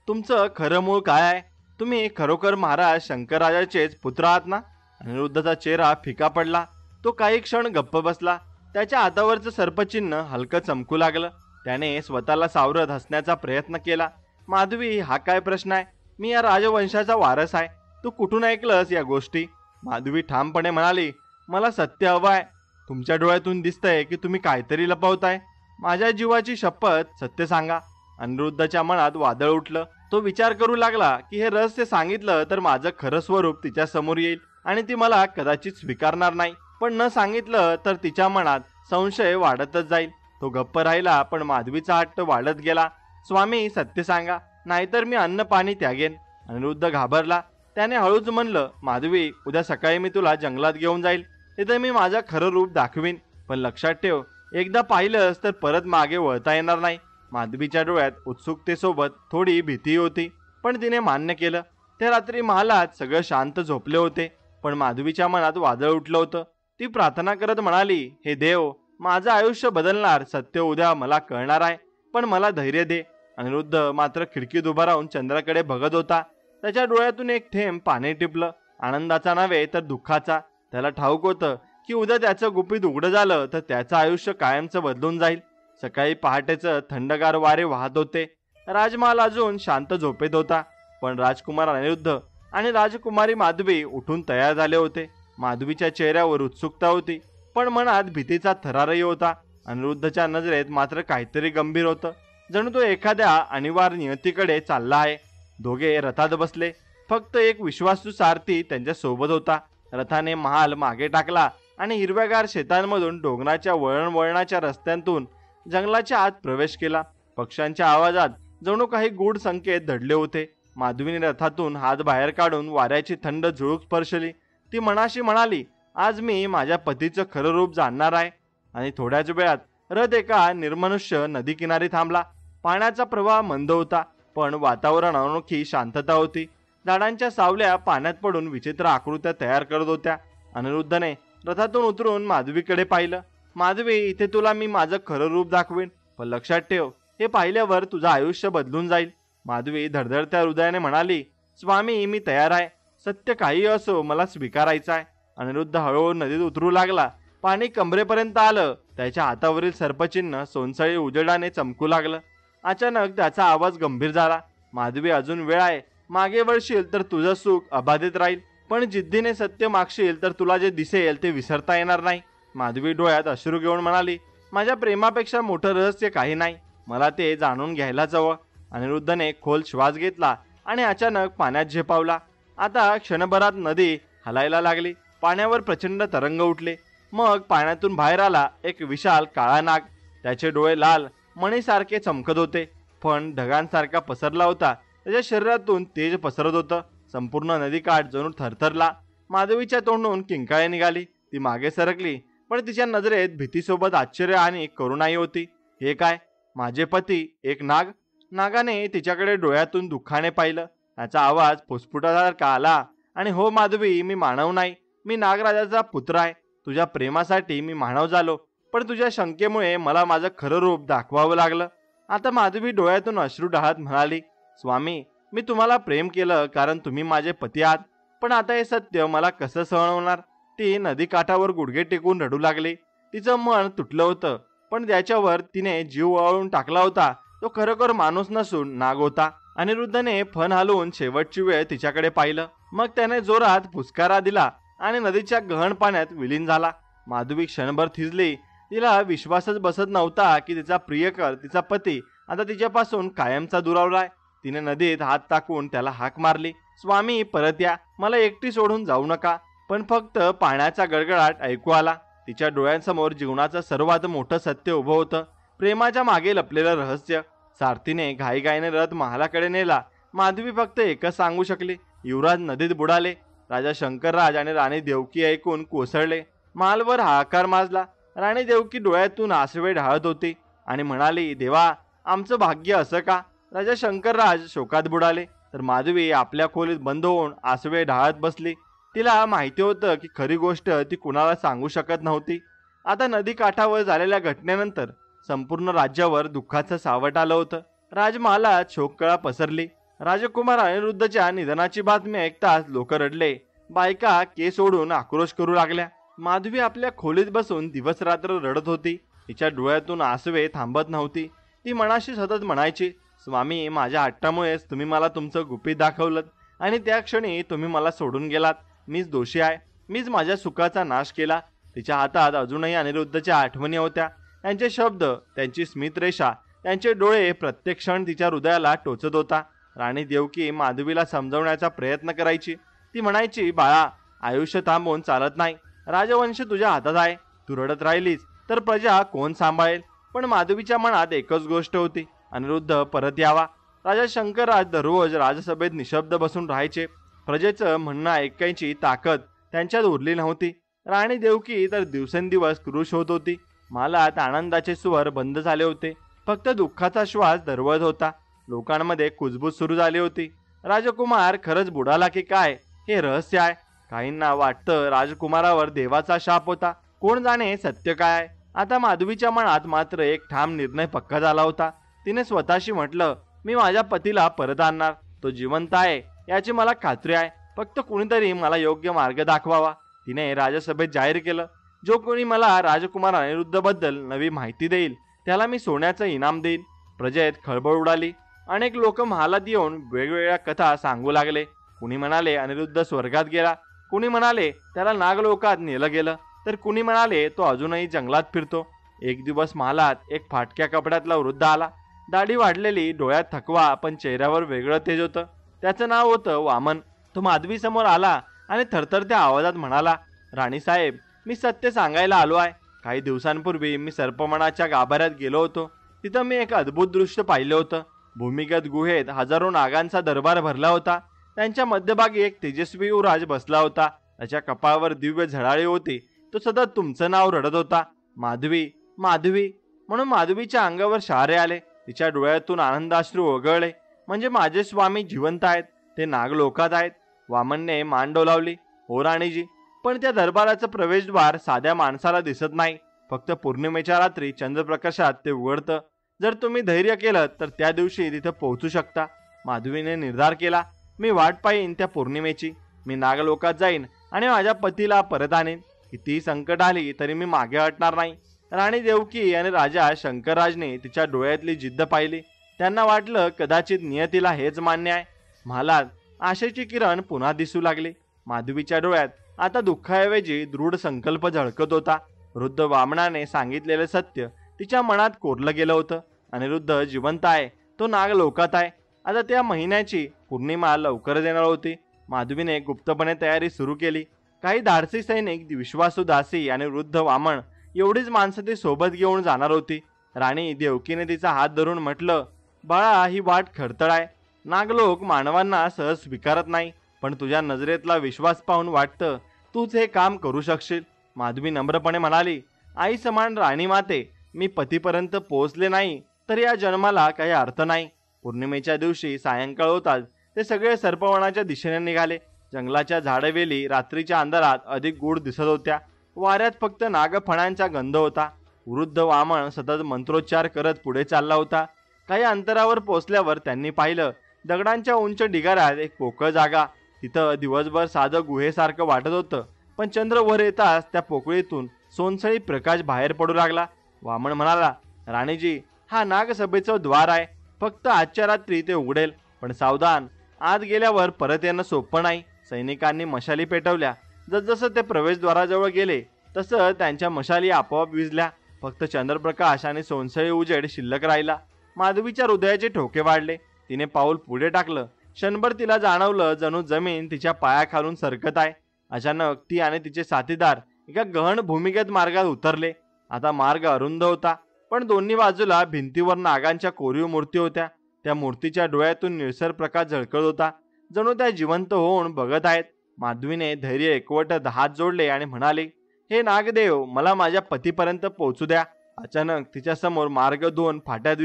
तुमचं खरं मूळ काय आहे? तुम्ही खरोखर महाराज शंकरराजाचेच पुत्र आहात ना? अनिरुद्धचा चेहरा फिका पडला. तो काही क्षण गप्प बसला. त्याच्या हातावरचं सर्पचिन्ह हलकं चमकू लागलं. त्याने स्वतःला सावरत हसण्याचा प्रयत्न केला. माधवी, हा काय प्रश्न आहे? मी या राजवंशाचा वारस आहे. तू कुठून ऐकलंस या गोष्टी? माधवी ठामपणे म्हणाली, मला सत्य हवं आहे. तुमच्या डोळ्यातून दिसतंय की तुम्ही काहीतरी लपवताय. माझ्या जीवाची शपथ, सत्य सांगा. अनिरुद्धच्या मनात वादळ उठलं. तो विचार करू लागला की हे रहस्य सांगितलं तर माझं खरं स्वरूप तिच्या समोर येईल आणि ती मला कदाचित स्वीकारणार नाही. पण न सांगितलं तर तिच्या मनात संशय वाढतच जाईल. तो गप्प राहिला, पण माधवीचा हट्ट वाढत गेला. स्वामी, सत्य सांगा, नाहीतर मी अन्न पाणी त्यागेन. अनिरुद्ध घाबरला. त्याने हळूच म्हणलं, माधवी, उद्या सकाळी मी तुला जंगलात घेऊन जाईल. तिथे मी माझं खरं रूप दाखवीन. पण लक्षात ठेव, एकदा पाहिलंस तर परत मागे वळता येणार नाही. माधवीच्या डोळ्यात उत्सुकतेसोबत थोडी भीती होती, पण तिने मान्य केलं. त्या रात्री महालात सगळं शांत झोपले होते, पण माधवीच्या मनात वादळ उठलं होतं. ती प्रार्थना करत म्हणाली, हे देव, माझं आयुष्य बदलणार सत्य उद्या मला कळणार आहे, पण मला धैर्य दे. अनिरुद्ध मात्र खिडकीत उभा राहून चंद्राकडे बघत होता. त्याच्या डोळ्यातून एक थेंब पाणी टिपलं, आनंदाचा नव्हे तर दुःखाचा. त्याला ठाऊक होतं की उद्या त्याचं गुपित उघडं झालं तर त्याचं आयुष्य कायमचं बदलून जाईल. सकाळी पहाटेचं थंडगार वारे वाहत होते. राजमहाल अजून शांत झोपेत होता, पण राजकुमार अनिरुद्ध आणि राजकुमारी माधवी उठून तयार झाले होते. माधवीच्या चेहऱ्यावर उत्सुकता होती, पण मनात भीतीचा थरारही होता. अनिरुद्धच्या नजरेत मात्र काहीतरी गंभीर होतं, जणू तो एखाद्या अनिवार्य नियतीकडे चालला आहे. दोघे रथात बसले. फक्त एक विश्वासू सारथी त्यांच्या सोबत होता. रथाने महाल मागे टाकला आणि हिरव्यागार शेतांमधून डोंगराच्या वळणाच्या रस्त्यांतून जंगलाच्या आत प्रवेश केला. पक्ष्यांच्या आवाजात जणू काही गूढ संकेत दडले होते. माधवीने रथातून हात बाहेर काढून वाऱ्याची थंड झुळूक स्पर्शली. ती मनाशी म्हणाली, आज मी माझ्या पतीचं खरं रूप जाणणार आहे. आणि थोड्याच वेळात रथ एका निर्मनुष्य नदी किनारी थांबला. पाण्याचा प्रवाह मंद होता, पण वातावरण अनोखी शांतता होती. झाडांच्या सावल्या पाण्यात पडून विचित्र आकृत्या तयार करत होत्या. अनिरुद्धने रथातून उतरून माधवीकडे पाहिलं. माधवी, इथे तुला मी माझं खरं रूप दाखवीन, पण लक्षात ठेव, हे पाहिल्यावर तुझं आयुष्य बदलून जाईल. माधवी धडधडत्या हृदयाने म्हणाली, स्वामी, मी तयार आहे. सत्य काही असो, मला स्वीकारायचं आहे. अनिरुद्ध हळूहळू नदीत उतरू लागला. पाणी कमरेपर्यंत आलं. त्याच्या हातावरील सर्पचिन्ह सोनसळी उजेडाने चमकू लागलं. अचानक त्याचा आवाज गंभीर झाला. माधवी, अजून वेळ आहे. मागे वळशील तर तुझं सुख अबाधित राहील, पण जिद्दीने सत्य मागशील तर तुला जे दिसेल ते विसरता येणार नाही. माधवी डोळ्यात अश्रू घेऊन म्हणाली, माझ्या प्रेमापेक्षा मोठं रहस्य काही नाही. मला ते जाणून घ्यायलाच हवं. अनिरुद्धने खोल श्वास घेतला आणि अचानक पाण्यात झेपावला. आता क्षणभरात नदी हलायला लागली. पाण्यावर प्रचंड तरंग उठले. मग पाण्यातून बाहेर आला एक विशाल काळा नाग. त्याचे डोळे लाल मणीसारखे चमकत होते, पण ढगांसारखा पसरला होता. त्याच्या शरीरातून तेज पसरत होतं. संपूर्ण नदीकाठ जणू थरथरला. माधवीच्या तोंडून किंकाळी निघाली. ती मागे सरकली, पण तिच्या नजरेत भीतीसोबत आश्चर्य आणि करुणाई होती. हे काय? माझे पती, एक नाग? नागाने तिच्याकडे डोळ्यातून दुःखाने पाहिलं. त्याचा आवाज फुसफुटासारखा आला, आणि हो माधवी, मी मानव नाही, मी नागराजाचा पुत्र आहे. तुझ्या प्रेमासाठी मी मानव झालो, पण तुझ्या शंकेमुळे मला माझं खरं रूप दाखवावं लागलं. आता माधवी डोळ्यातून अश्रू ढाळत म्हणाली, स्वामी, मी तुम्हाला प्रेम केलं कारण तुम्ही माझे पती आहात, पण आता हे सत्य मला कसं सहन होणार? ती नदीकाठावर गुडघे टेकून रडू लागली. तिचं मन तुटलं होतं, पण त्याच्यावर तिने जीव ओवाळून टाकला होता तो खरोखर माणूस नसून नाग होता. अनिरुद्धने फण हलवून शेवटची वेळ तिच्याकडे पाहिलं. मग त्याने जोरात फुसकारा दिला आणि नदीच्या गहन पाण्यात विलीन झाला. माधवी क्षणभर थिजली. तिला विश्वासच बसत नव्हता की तिचा प्रियकर, तिचा पती, आता तिच्यापासून कायमचा दुरावलाय. तिने नदीत हात टाकून त्याला हाक मारली, स्वामी, परत या, मला एकटी सोडून जाऊ नका. पण फक्त पाण्याचा गडगडाट ऐकू आला. तिच्या डोळ्यांसमोर जीवनाचं सर्वात मोठं सत्य उभं होतं, प्रेमाच्या मागे लपलेलं रहस्य. सारथीने घाईघाईने रथ महालाकडे नेला. माधवी फक्त एकच सांगू शकली, युवराज नदीत बुडाले. राजा शंकरराज आणि राणी देवकी ऐकून कोसळले. महालवर हाहाकार माजला. राणी देवकी डोळ्यातून आसवे ढाळत होती आणि म्हणाली, देवा, आमचं भाग्य असं का? राजा शंकरराज शोकात बुडाले, तर माधवी आपल्या खोलीत बंद होऊन आसवे ढाळत बसली. तिला माहिती होतं की खरी गोष्ट ती कुणाला सांगू शकत नव्हती. आता नदी काठावर झालेल्या घटनेनंतर संपूर्ण राज्यावर दुःखाचं सावट आलं होतं. राजमहालात शोककळा पसरली. राजकुमार अनिरुद्धच्या निधनाची बातमी ऐकताच लोक रडले. बायका केस ओढून आक्रोश करू लागल्या. माधवी आपल्या खोलीत बसून दिवस रात्र रडत होती. तिच्या डोळ्यातून आसवे थांबत नव्हती. ती मनाशी सतत म्हणायची, स्वामी, माझ्या हट्टामुळेच तुम्ही मला तुमचं गुपित दाखवलं आणि त्या क्षणी तुम्ही मला सोडून गेलात. मीच दोषी आहे. मीच माझ्या सुखाचा नाश केला. तिच्या हातात अजूनही अनिरुद्धच्या आठवणी होत्या. त्यांचे शब्द, त्यांची स्मितरेषा, त्यांचे डोळे प्रत्येक क्षण तिच्या हृदयाला टोचत होता. राणी देवकी माधवीला समजवण्याचा प्रयत्न करायची. ती म्हणायची, बाळा, आयुष्य थांबवून चालत नाही. राजवंश तुझ्या हातात आहे. तू रडत राहिलीस तर प्रजा कोण सांभाळेल? पण माधवीच्या मनात एकच गोष्ट होती, अनिरुद्ध परत यावा. राजा शंकरराज दररोज राजसभेत निशब्द बसून राहायचे. प्रजेचं म्हणणं ऐकायची ताकद त्यांच्यात उरली नव्हती. राणी देवकी तर दिवसेंदिवस क्रुश होत होती. महालात आनंदाचे स्वर बंद झाले होते. फक्त दुःखाचा श्वास दरवळत होता. लोकांमध्ये कुजबूज सुरू झाली होती. राजकुमार खरंच बुडाला की काय हे रहस्य आहे. काहींना वाटतं राजकुमारावर देवाचा शाप होता. कोण जाणे सत्य काय आहे. आता माधवीच्या मनात मात्र एक ठाम निर्णय पक्का झाला होता. तिने स्वतःशी म्हटलं, मी माझ्या पतीला परत आणणार. तो जिवंत आहे याची मला खात्री आहे. फक्त कुणीतरी मला योग्य मार्ग दाखवावा. तिने राजसभेत जाहीर केलं, जो कोणी मला राजकुमार अनिरुद्ध बद्दल नवी माहिती देईल त्याला मी सोन्याचं इनाम देईन. प्रजेत खळबळ उडाली. अनेक लोक महालात येऊन वेगवेगळ्या कथा सांगू लागले. कुणी म्हणाले अनिरुद्ध स्वर्गात गेला, कुणी म्हणाले त्याला नागलोकात नेलं गेलं, तर कुणी म्हणाले तो अजूनही जंगलात फिरतो. एक दिवस महालात एक फाटक्या कपड्यातला वृद्ध आला. दाढी वाढलेली, डोळ्यात थकवा, पण चेहऱ्यावर वेगळं तेज होतं. त्याचं नाव होतं वामन. तो माधवी समोर आला आणि थरथरत्या आवाजात म्हणाला, राणीसाहेब, मी सत्य सांगायला आलो आहे. काही दिवसांपूर्वी मी सर्पमनाच्या गाभाऱ्यात गेलो होतो. तिथं मी एक अद्भुत दृश्य पाहिलं होतं. भूमिगत गुहेत हजारो नागांचा दरबार भरला होता. त्यांच्या मध्यभागी एक तेजस्वी युवराज बसला होता. त्याच्या कपाळावर दिव्य झळाळी होती. तो सतत तुमचं नाव रडत होता, माधवी, माधवी म्हणून. माधवीच्या अंगावर शहारे आले. तिच्या डोळ्यातून आनंदाश्रू ओघळले. म्हणजे माझे स्वामी जिवंत आहेत, ते नागलोकात आहेत. वामनने मान डोलावली. हो राणीजी, पण त्या दरबाराचं प्रवेशद्वार साध्या माणसाला दिसत नाही. फक्त पौर्णिमेच्या रात्री चंद्रप्रकाशात ते उघडतं. जर तुम्ही धैर्य केलं तर त्या दिवशी तिथं पोहोचू शकता. माधवीने निर्धार केला, मी वाट पाहीन त्या पौर्णिमेची. मी नागलोकात जाईन आणि माझ्या पतीला परत आणीन. कितीही संकट आली तरी मी मागे हटणार नाही. राणी देवकी आणि राजा शंकरराजने तिच्या डोळ्यातली जिद्द पाहिली. त्यांना वाटलं कदाचित नियतीला हेच मान्य आहे. महालात आशेची किरण पुन्हा दिसू लागली. माधवीच्या डोळ्यात आता दुःखाऐवजी दृढ संकल्प झळकत होता. वृद्ध वामनाने सांगितलेलं सत्य तिच्या मनात कोरलं गेलं होतं. अनिरुद्ध जिवंत आहे, तो नागलोकात आहे. आता त्या महिन्याची पौर्णिमा लवकरच येणार होती. माधवीने गुप्तपणे तयारी सुरू केली. काही धाडसी सैनिक, विश्वासू दासी आणि वृद्ध वामन एवढीच माणसं ती सोबत घेऊन जाणार होती. राणी देवकीने तिचा हात धरून म्हटलं, बाळा, ही वाट खडतळ आहे. नागलोक मानवांना सहज स्वीकारत नाही, पण तुझ्या नजरेतला विश्वास पाहून वाटतं तूच हे काम करू शकशील. माधवी नम्रपणे म्हणाली, आई समान राणी माते, मी पतीपर्यंत पोहोचले नाही तर या जन्माला काही अर्थ नाही. पौर्णिमेच्या दिवशी सायंकाळ होताच ते सगळे सर्पवनाच्या दिशेने निघाले. जंगलाच्या झाडवेली रात्रीच्या अंधारात अधिक गूढ दिसत होत्या. वाऱ्यात फक्त नागफणांचा गंध होता. वृद्ध वामन सतत मंत्रोच्चार करत पुढे चालला होता. काही अंतरावर पोहोचल्यावर त्यांनी पाहिलं, दगडांच्या उंच ढिगाऱ्यात एक पोकळ जागा. तिथं दिवसभर साधं गुहेसारखं वाटत होतं, पण चंद्र वर येताच त्या पोकळीतून सोनसळी प्रकाश बाहेर पडू लागला. वामन म्हणाला, राणीजी, हा नागसभेचं द्वार आहे. फक्त आजच्या रात्री ते उघडेल, पण सावधान, आत गेल्यावर परत येणं सोपं नाही. सैनिकांनी मशाली पेटवल्या. जसजसं ते प्रवेशद्वाराजवळ गेले तसं त्यांच्या मशाली आपोआप विझल्या. फक्त चंद्रप्रकाश आणि सोनसळी उजेड शिल्लक राहिला. माधवीच्या हृदयाचे ठोके वाढले. तिने पाऊल पुढे टाकलं. क्षणभर तिला जाणवलं जणू जमीन तिच्या पायाखालून सरकत आहे. अचानक ती आणि तिचे साथीदार एका गहन भूमिगत मार्गात उतरले. आता मार्ग अरुंद होता, पण दोन्ही बाजूला भिंतीवर नागांच्या कोरीव मूर्ती होत्या. त्या मूर्तीच्या डोळ्यातून निळसर प्रकाश झळकत होता, जणू त्या जिवंत होऊन बघत आहेत. माधवीने धैर्य एकवटत हात जोडले आणि म्हणाले, हे नागदेव, मला माझ्या पतीपर्यंत पोहोचू द्या. अचानक तिच्या समोर मार्ग दोन फाट्यात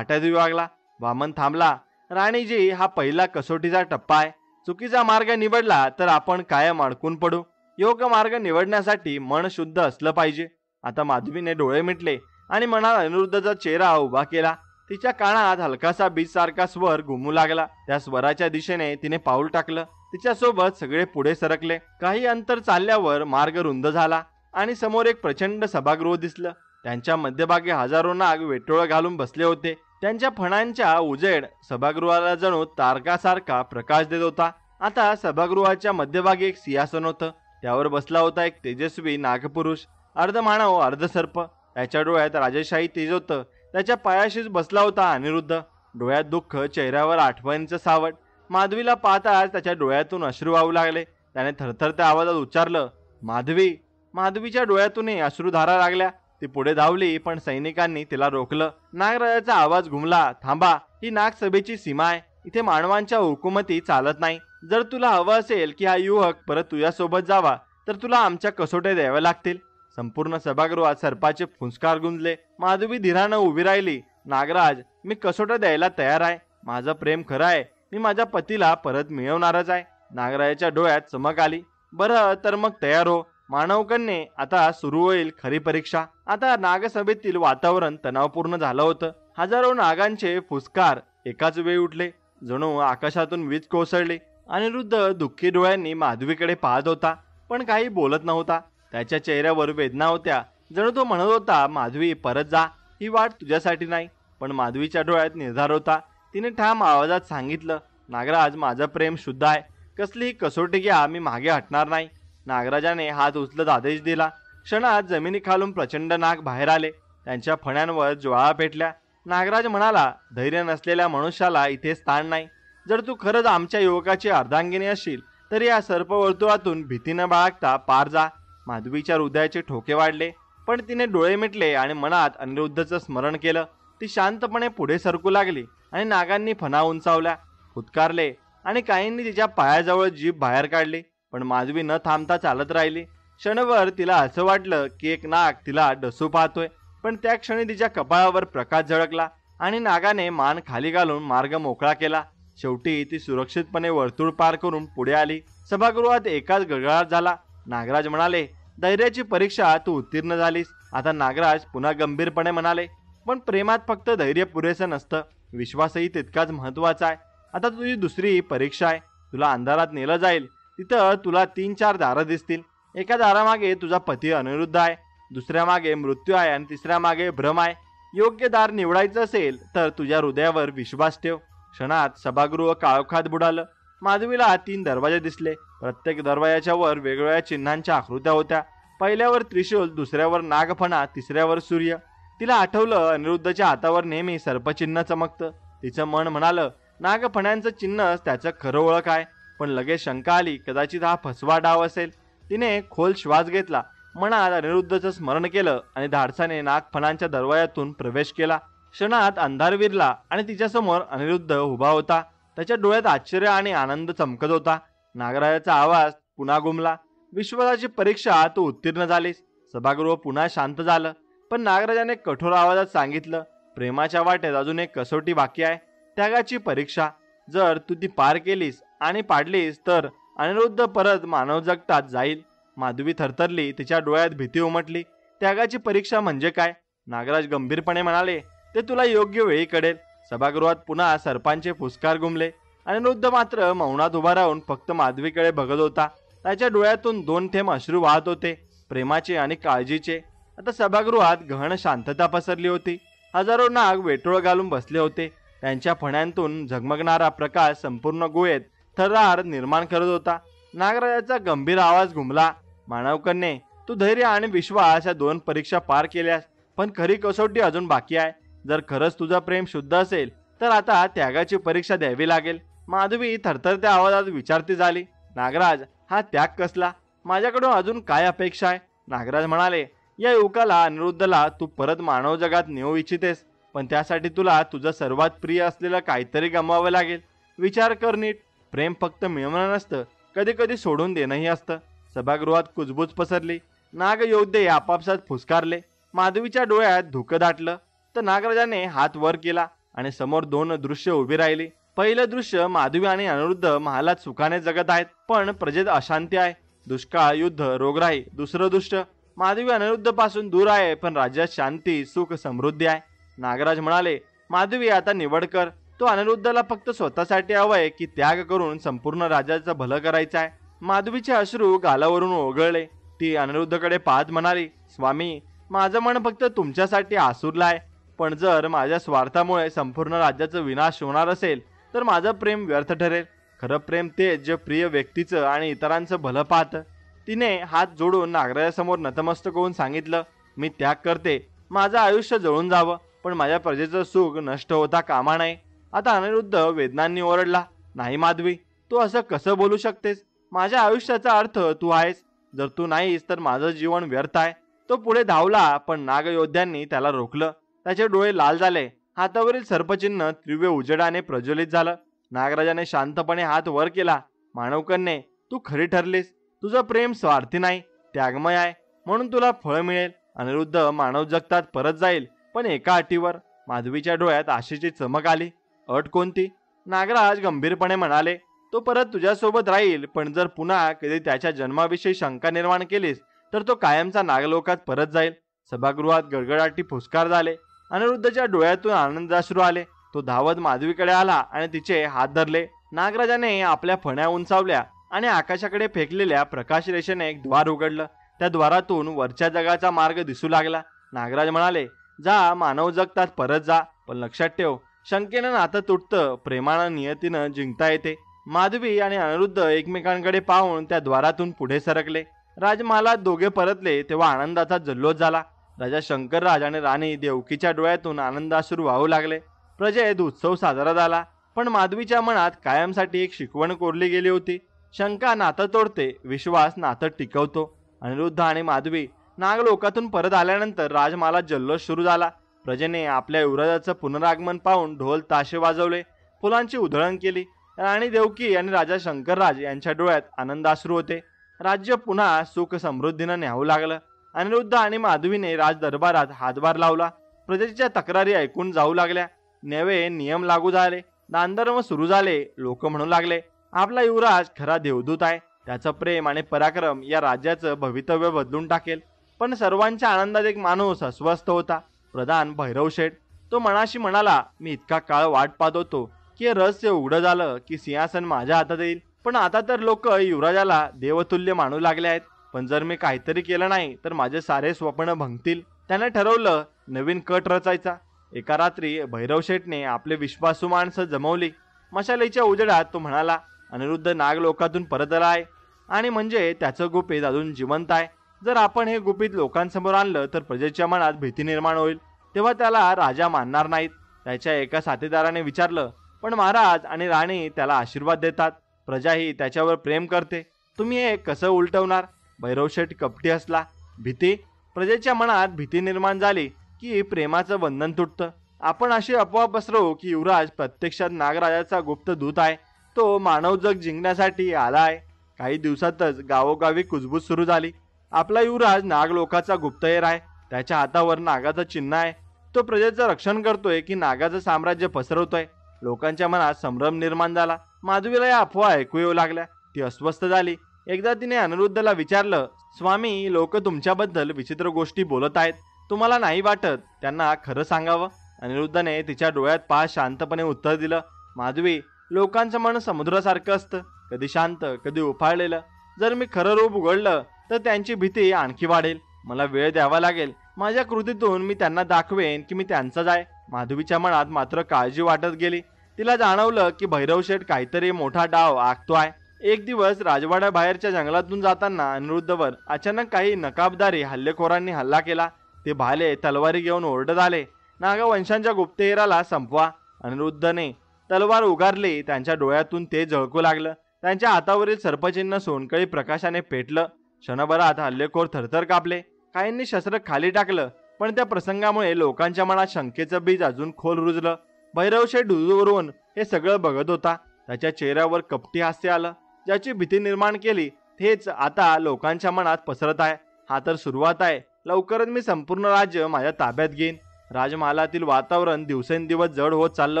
विभागला. वामन थांबला. राणीजी, हा पहिला कसोटीचा टप्पा आहे. चुकीचा मार्ग निवडला तर आपण कायम अडकून पडू. योग्य मार्ग निवडण्यासाठी मन शुद्ध असलं पाहिजे. आता माधवीने डोळे मिटले आणि मनात अनिरुद्धचा चेहरा उभा केला. तिच्या कानात हलकासा बीजसारखा स्वर घुमू लागला. त्या स्वराच्या दिशेने तिने पाऊल टाकलं. तिच्यासोबत सगळे पुढे सरकले. काही अंतर चालल्यावर मार्ग रुंद झाला आणि समोर एक प्रचंड सभागृह दिसलं. त्यांच्या मध्यभागी हजारो नाग वेटोळ घालून बसले होते. त्यांच्या फणांच्या उजेड सभागृहाला जणू तारकासारखा प्रकाश देत होता. आता सभागृहाच्या मध्यभागी एक सिंहासन होतं. त्यावर बसला होता एक तेजस्वी नागपुरुष, अर्धमानव अर्धसर्प. त्याच्या डोळ्यात राजेशाही तेज होतं. त्याच्या पायाशीच बसला होता अनिरुद्ध. डोळ्यात दुःख, चेहऱ्यावर आठवणीचं सावट. माधवीला पाहताच त्याच्या डोळ्यातून अश्रू वाहू लागले. त्याने थरथरत्या आवाजात उच्चारलं, माधवी. माधवीच्या डोळ्यातूनही अश्रुधारा लागल्या. ती पुढे धावली, पण सैनिकांनी तिला रोखलं. नागराजाचा आवाज घुमला, थांबा, ही नागसभेची सीमा आहे. इथे मानवांच्या हुकुमती चालत नाही. जर तुला हवं असेल की हा युवक परत तुझ्यासोबत जावा तर तुला आमच्या कसोट्या द्याव्या लागतील. संपूर्ण सभागृहात सर्पाचे फुंसकार गुंजले. माधवी धीरानं उभी राहिली. नागराज, मी कसोट्या द्यायला तयार आहे. माझं प्रेम खरं आहे. मी माझ्या पतीला परत मिळवणारच आहे. नागराजाच्या डोळ्यात चमक आली. बरं तर मग तयार हो. मानवकन्ये, आता सुरू होईल खरी परीक्षा. आता नागसभेतील वातावरण तणावपूर्ण झालं होतं. हजारो नागांचे फुसकार एकाच वेळी उठले. जणू आकाशातून वीज कोसळली. अनिरुद्ध दुःखी डोळ्यांनी माधवीकडे पाहत होता, पण काही बोलत नव्हता. त्याच्या चेहऱ्यावर वेदना होत्या. जणू तो म्हणत होता, माधवी परत जा, ही वाट तुझ्यासाठी नाही. पण माधवीच्या डोळ्यात निर्धार होता. तिने ठाम आवाजात सांगितलं, नागराज, माझं प्रेम शुद्ध आहे. कसलीही कसोटी घ्या, मी मागे हटणार नाही. नागराजाने हात उचलत आदेश दिला. क्षणात जमिनीखालून प्रचंड नाग बाहेर आले. त्यांच्या फण्यांवर ज्वाळा पेटल्या. नागराज म्हणाला, धैर्य नसलेल्या मनुष्याला इथे स्थान नाही. जर तू खरंच आमच्या युवकाची अर्धांगिनी असशील तर या सर्पवर्तुळातून भीती न बाळगता पार जा. माधवीच्या हृदयाचे ठोके वाढले, पण तिने डोळे मिटले आणि मनात अनिरुद्धचं स्मरण केलं. ती शांतपणे पुढे सरकू लागली आणि नागांनी फणा उंचावल्या, फुटकारले आणि काहींनी तिच्या पायाजवळ जीभ बाहेर काढली. पण माधवी न थांबता चालत राहिली. क्षणभर तिला असं वाटलं की एक नाग तिला डसू पाहतोय. पण त्या क्षणी तिच्या कपाळावर प्रकाश झळकला आणि नागाने मान खाली घालून मार्ग मोकळा केला. शेवटी ती सुरक्षितपणे वर्तुळ पार करून पुढे आली. सभागृहात एकाच गडगडाट झाला. नागराज म्हणाले, धैर्याची परीक्षा तू उत्तीर्ण झालीस. आता नागराज पुन्हा गंभीरपणे म्हणाले, पण प्रेमात फक्त धैर्य पुरेसं नसतं, विश्वासही तितकाच महत्वाचा आहे. आता तुझी दुसरी परीक्षा आहे. तुला अंधारात नेलं जाईल. तिथं तुला 3-4 दारं दिसतील. एका दारामागे तुझा पती अनिरुद्ध आहे, दुसऱ्या मागे मृत्यू आहे आणि तिसऱ्या मागे भ्रम आहे. योग्य दार निवडायचं असेल तर तुझ्या हृदयावर विश्वास ठेव. क्षणात सभागृह काळोखात बुडालं. माधवीला 3 दरवाजे दिसले. प्रत्येक दरवाजाच्या वर वेगवेगळ्या चिन्हांच्या आकृत्या होत्या. पहिल्यावर त्रिशूल, दुसऱ्यावर नागफणा, तिसऱ्यावर सूर्य. तिला आठवलं, अनिरुद्धच्या हातावर नेहमी सर्पचिन्ह चमकतं. तिचं मन म्हणालं, नागफण्यांचं चिन्हच त्याचं खरं ओळख आहे. पण लगेच शंका आली, कदाचित हा फसवा डाव असेल. तिने खोल श्वास घेतला, मनात अनिरुद्धचं स्मरण केलं आणि धाडसाने नागफणांच्या दरवाजातून प्रवेश केला. क्षणात अंधार विरला आणि तिच्यासमोर अनिरुद्ध उभा होता. त्याच्या डोळ्यात आश्चर्य आणि आनंद चमकत होता. नागराजाचा आवाज पुन्हा घुमला, विश्वासाची परीक्षा तू उत्तीर्ण झालीस. सभागृह पुन्हा शांत झालं. पण नागराजाने कठोर आवाजात सांगितलं, प्रेमाच्या वाटेत अजून एक कसोटी बाकी आहे, त्यागाची परीक्षा. जर तू ती पार केलीस आणि पाडलीस तर अनिरुद्ध परत मानव जगतात जाईल. माधवी थरथरली. तिच्या डोळ्यात भीती उमटली. त्यागाची परीक्षा म्हणजे काय? नागराज गंभीरपणे म्हणाले, ते तुला योग्य वेळी कळेल. सभागृहात पुन्हा सर्पांचे फुसकार घुमले. अनिरुद्ध मात्र मौनात उभा राहून फक्त माधवीकडे बघत होता. त्याच्या डोळ्यातून 2 थेंब अश्रू वाहत होते, प्रेमाचे आणि काळजीचे. आता सभागृहात गहन शांतता पसरली होती. हजारो नाग वेटोळ घालून बसले होते. त्यांच्या फण्यांतून झगमगणारा प्रकाश संपूर्ण गुहेत थरार निर्माण करत होता. नागराजाचा गंभीर आवाज घुमला, मानवकन्ये, तू धैर्य आणि विश्वास या 2 परीक्षा पार केल्यास, पण खरी कसोटी अजून बाकी आहे. जर खरंच तुझं प्रेम शुद्ध असेल तर आता त्यागाची परीक्षा द्यावी लागेल. माधवी थरथरत्या आवाजात विचारती झाली, नागराज, हा त्याग कसला? माझ्याकडून अजून काय अपेक्षा आहे? नागराज म्हणाले, या युवकाला, अनिरुद्धला तू परत मानव जगात नेऊ इच्छितेस, पण त्यासाठी तुला तुझं सर्वात प्रिय असलेलं काहीतरी गमवावं लागेल. विचार कर नीट. प्रेम फक्त मिळवणं नसतं, कधी कधी सोडून देणंही असतं. सभागृहात कुजबूज पसरली. नागयोद्धे आपापसात फुसकारले. माधवीच्या डोळ्यात धुकं दाटलं. तर नागराजाने हात वर केला आणि समोर 2 दृश्य उभी राहिली. पहिलं दृश्य, माधवी आणि अनिरुद्ध महालात सुखाने जगत आहेत, पण प्रजेत अशांती आहे, दुष्काळ, युद्ध, रोगराई. दुसरं दृश्य, माधवी अनिरुद्ध पासून दूर आहे, पण राज्यात शांती, सुख, समृद्धी आहे. नागराज म्हणाले, माधवी, आता निवड कर. तो अनिरुद्धला फक्त स्वतःसाठी हवंय की त्याग करून संपूर्ण राज्याचं भलं करायचं आहे? माधवीचे अश्रू गालावरून ओघळले. ती अनिरुद्धकडे पाहत म्हणाली, स्वामी, माझं मन फक्त तुमच्यासाठी आसुरलं आहे, पण जर माझ्या स्वार्थामुळे संपूर्ण राज्याचा विनाश होणार असेल तर माझं प्रेम व्यर्थ ठरेल. खरं प्रेम ते जे प्रिय व्यक्तीचं आणि इतरांचं भलं पाहतं. तिने हात जोडून नागराजासमोर नतमस्तक होऊन सांगितलं, मी त्याग करते. माझं आयुष्य जळून जावं, पण माझ्या प्रजेचं सुख नष्ट होता कामा नये. आता अनिरुद्ध वेदनांनी ओरडला, नाही माधवी, तू असं कसं बोलू शकतेस? माझ्या आयुष्याचा अर्थ तू आहेस. जर तू नाहीस तर माझं जीवन व्यर्थ आहे. तो पुढे धावला, पण नागयोद्ध्यांनी त्याला रोखलं. त्याचे डोळे लाल झाले. हातावरील सर्पचिन्ह तीव्र उजेडाने प्रज्वलित झालं. नागराजाने शांतपणे हात वर केला मानवकन्ये, तू खरी ठरलीस. तुझं प्रेम स्वार्थी नाही, त्यागमय आहे, म्हणून तुला फळ मिळेल. अनिरुद्ध मानव जगतात परत जाईल, पण एका अटीवर. माधवीच्या डोळ्यात आशेची चमक आली. अट कोणती? नागराज गंभीरपणे म्हणाले, तो परत तुझ्यासोबत राहील, पण जर पुन्हा कधी त्याच्या जन्माविषयी शंका निर्माण केलीस तर तो कायमचा नागलोकात परत जाईल. सभागृहात गडगडाटी फुसकार झाले. अनिरुद्धच्या डोळ्यातून आनंदाश्रू आले. तो धावत माधवीकडे आला आणि तिचे हात धरले. नागराजाने आपल्या फण्या उंचावल्या आणि आकाशाकडे फेकलेल्या प्रकाश रेषेने एक द्वार उघडलं. त्या द्वारातून वरच्या जगाचा मार्ग दिसू लागला. नागराज म्हणाले, जा, मानव जगतात परत जा, पण लक्षात ठेव, शंकेनं नातं तुटतं, प्रेमानं नियतीनं जिंकता येते. माधवी आणि अनिरुद्ध एकमेकांकडे पाहून त्या द्वारातून पुढे सरकले. राजमहालात दोघे परतले तेव्हा आनंदाचा जल्लोष झाला. राजा शंकरराज आणि राणी देवकीच्या डोळ्यातून आनंदाश्रू वाहू लागले. प्रजेत उत्सव साजरा झाला, पण माधवीच्या मनात कायमसाठी एक शिकवण कोरली गेली होती. शंका नातं तोडते, विश्वास नातं टिकवतो. अनिरुद्ध आणि माधवी नागलोकातून परत आल्यानंतर राजमहालात जल्लोष सुरू झाला. प्रजेने आपल्या युवराजाचं पुनरागमन पाहून ढोल ताशे वाजवले, फुलांची उधळण केली. राणी देवकी आणि राजा शंकरराज यांच्या डोळ्यात आनंदाश्रू होते. राज्य पुन्हा सुख समृद्धीनं न्यावू लागलं. अनिरुद्ध आणि माधवीने राज दरबारात हातभार लावला. प्रजेच्या तक्रारी ऐकून जाऊ लागल्या. नवे नियम लागू झाले. दानधर्म सुरू झाले. लोक म्हणू लागले, आपला युवराज खरा देवदूत आहे. त्याचं प्रेम आणि पराक्रम या राज्याचं भवितव्य बदलून टाकेल. पण सर्वांच्या आनंदात एक माणूस अस्वस्थ होता, प्रधान भैरव शेठ. तो मनाशी म्हणाला, मी इतका काळ वाट पाहत होतो की हे रहस्य उघडं झालं की सिंहासन माझ्या हातात येईल. पण आता तर लोक युवराजाला देवतुल्य मानू लागले आहेत. पण जर मी काहीतरी केलं नाही तर माझे सारे स्वप्न भंगतील. त्याने ठरवलं नवीन कट रचायचा. एका रात्री भैरव शेठने आपले विश्वासू माणसं जमवली. मशालीच्या उजेडात तो म्हणाला, अनिरुद्ध नागलोकातून परत आला आहे आणि म्हणजे त्याचं गुपित अजून जिवंत आहे. जर आपण हे गुपित लोकांसमोर आणलं तर प्रजेच्या मनात भीती निर्माण होईल. तेव्हा त्याला राजा मानणार नाहीत. त्याच्या एका साथीदाराने विचारलं, पण महाराज आणि राणी त्याला आशीर्वाद देतात, प्रजाही त्याच्यावर प्रेम करते, तुम्ही हे कसं उलटवणार? भैरवशेठ कपटी हसला. भीती? प्रजेच्या मनात भीती निर्माण झाली की प्रेमाचं बंधन तुटतं. आपण अशी अफवा पसरवू की युवराज प्रत्यक्षात नागराजाचा गुप्त दूत आहे. तो मानव जग जिंकण्यासाठी आला आहे. काही दिवसातच गावोगावी कुजबूज सुरू झाली. आपला युवराज नागलोकाचा गुप्तहेर आहे. त्याच्या हातावर नागाचं चिन्ह आहे. तो प्रजेचं रक्षण करतोय की नागाचं साम्राज्य पसरवतोय? लोकांच्या मनात संभ्रम निर्माण झाला. माधवीला या अफवा ऐकू येऊ लागल्या. ती अस्वस्थ झाली. एकदा तिने अनिरुद्धला विचारलं, स्वामी, लोक तुमच्याबद्दल विचित्र गोष्टी बोलत आहेत, तुम्हाला नाही वाटत त्यांना खरं सांगावं? अनिरुद्धने तिच्या डोळ्यात पाहत शांतपणे उत्तर दिलं, माधवी, लोकांचं मन समुद्रासारखं असतं, कधी शांत कधी उफाळलेलं. जर मी खरं रूप उघडलं तर त्यांची भीती आणखी वाढेल. मला वेळ द्यावा लागेल. माझ्या कृतीतून मी त्यांना दाखवेन की मी त्यांचाच आहे. माधवीच्या मनात मात्र काळजी वाटत गेली. तिला जाणवलं की भैरवशेठ काहीतरी मोठा डाव आखतो आहे. एक दिवस राजवाड्याबाहेरच्या जंगलातून जाताना अनिरुद्धवर अचानक काही नकाबदारी हल्लेखोरांनी हल्ला केला. ते भाले तलवारी घेऊन ओरडत आले, नागवंशांच्या गुप्तहेराला संपवा. अनिरुद्धने तलवार उगारली. त्यांच्या डोळ्यातून ते झळकू लागलं. त्यांच्या हातावरील सर्पचिन्ह सोनकळी प्रकाशाने पेटलं. क्षणभरात हल्लेखोर थरथर कापले. काहींनी शस्त्र खाली टाकलं, पण त्या प्रसंगामुळे लोकांच्या मनात शंकेचं बीज अजून खोल रुजलं. भैरवशेठ दूरवरून हे सगळं बघत होता. त्याच्या चेहऱ्यावर कपटी हास्य आलं. ज्याची भीती निर्माण केली तेच आता लोकांच्या मनात पसरत आहे. हा तर सुरुवात आहे. लवकरच मी संपूर्ण राज्य माझ्या ताब्यात घेईन. राजमहालातील वातावरण दिवसेंदिवस जड होत चाललं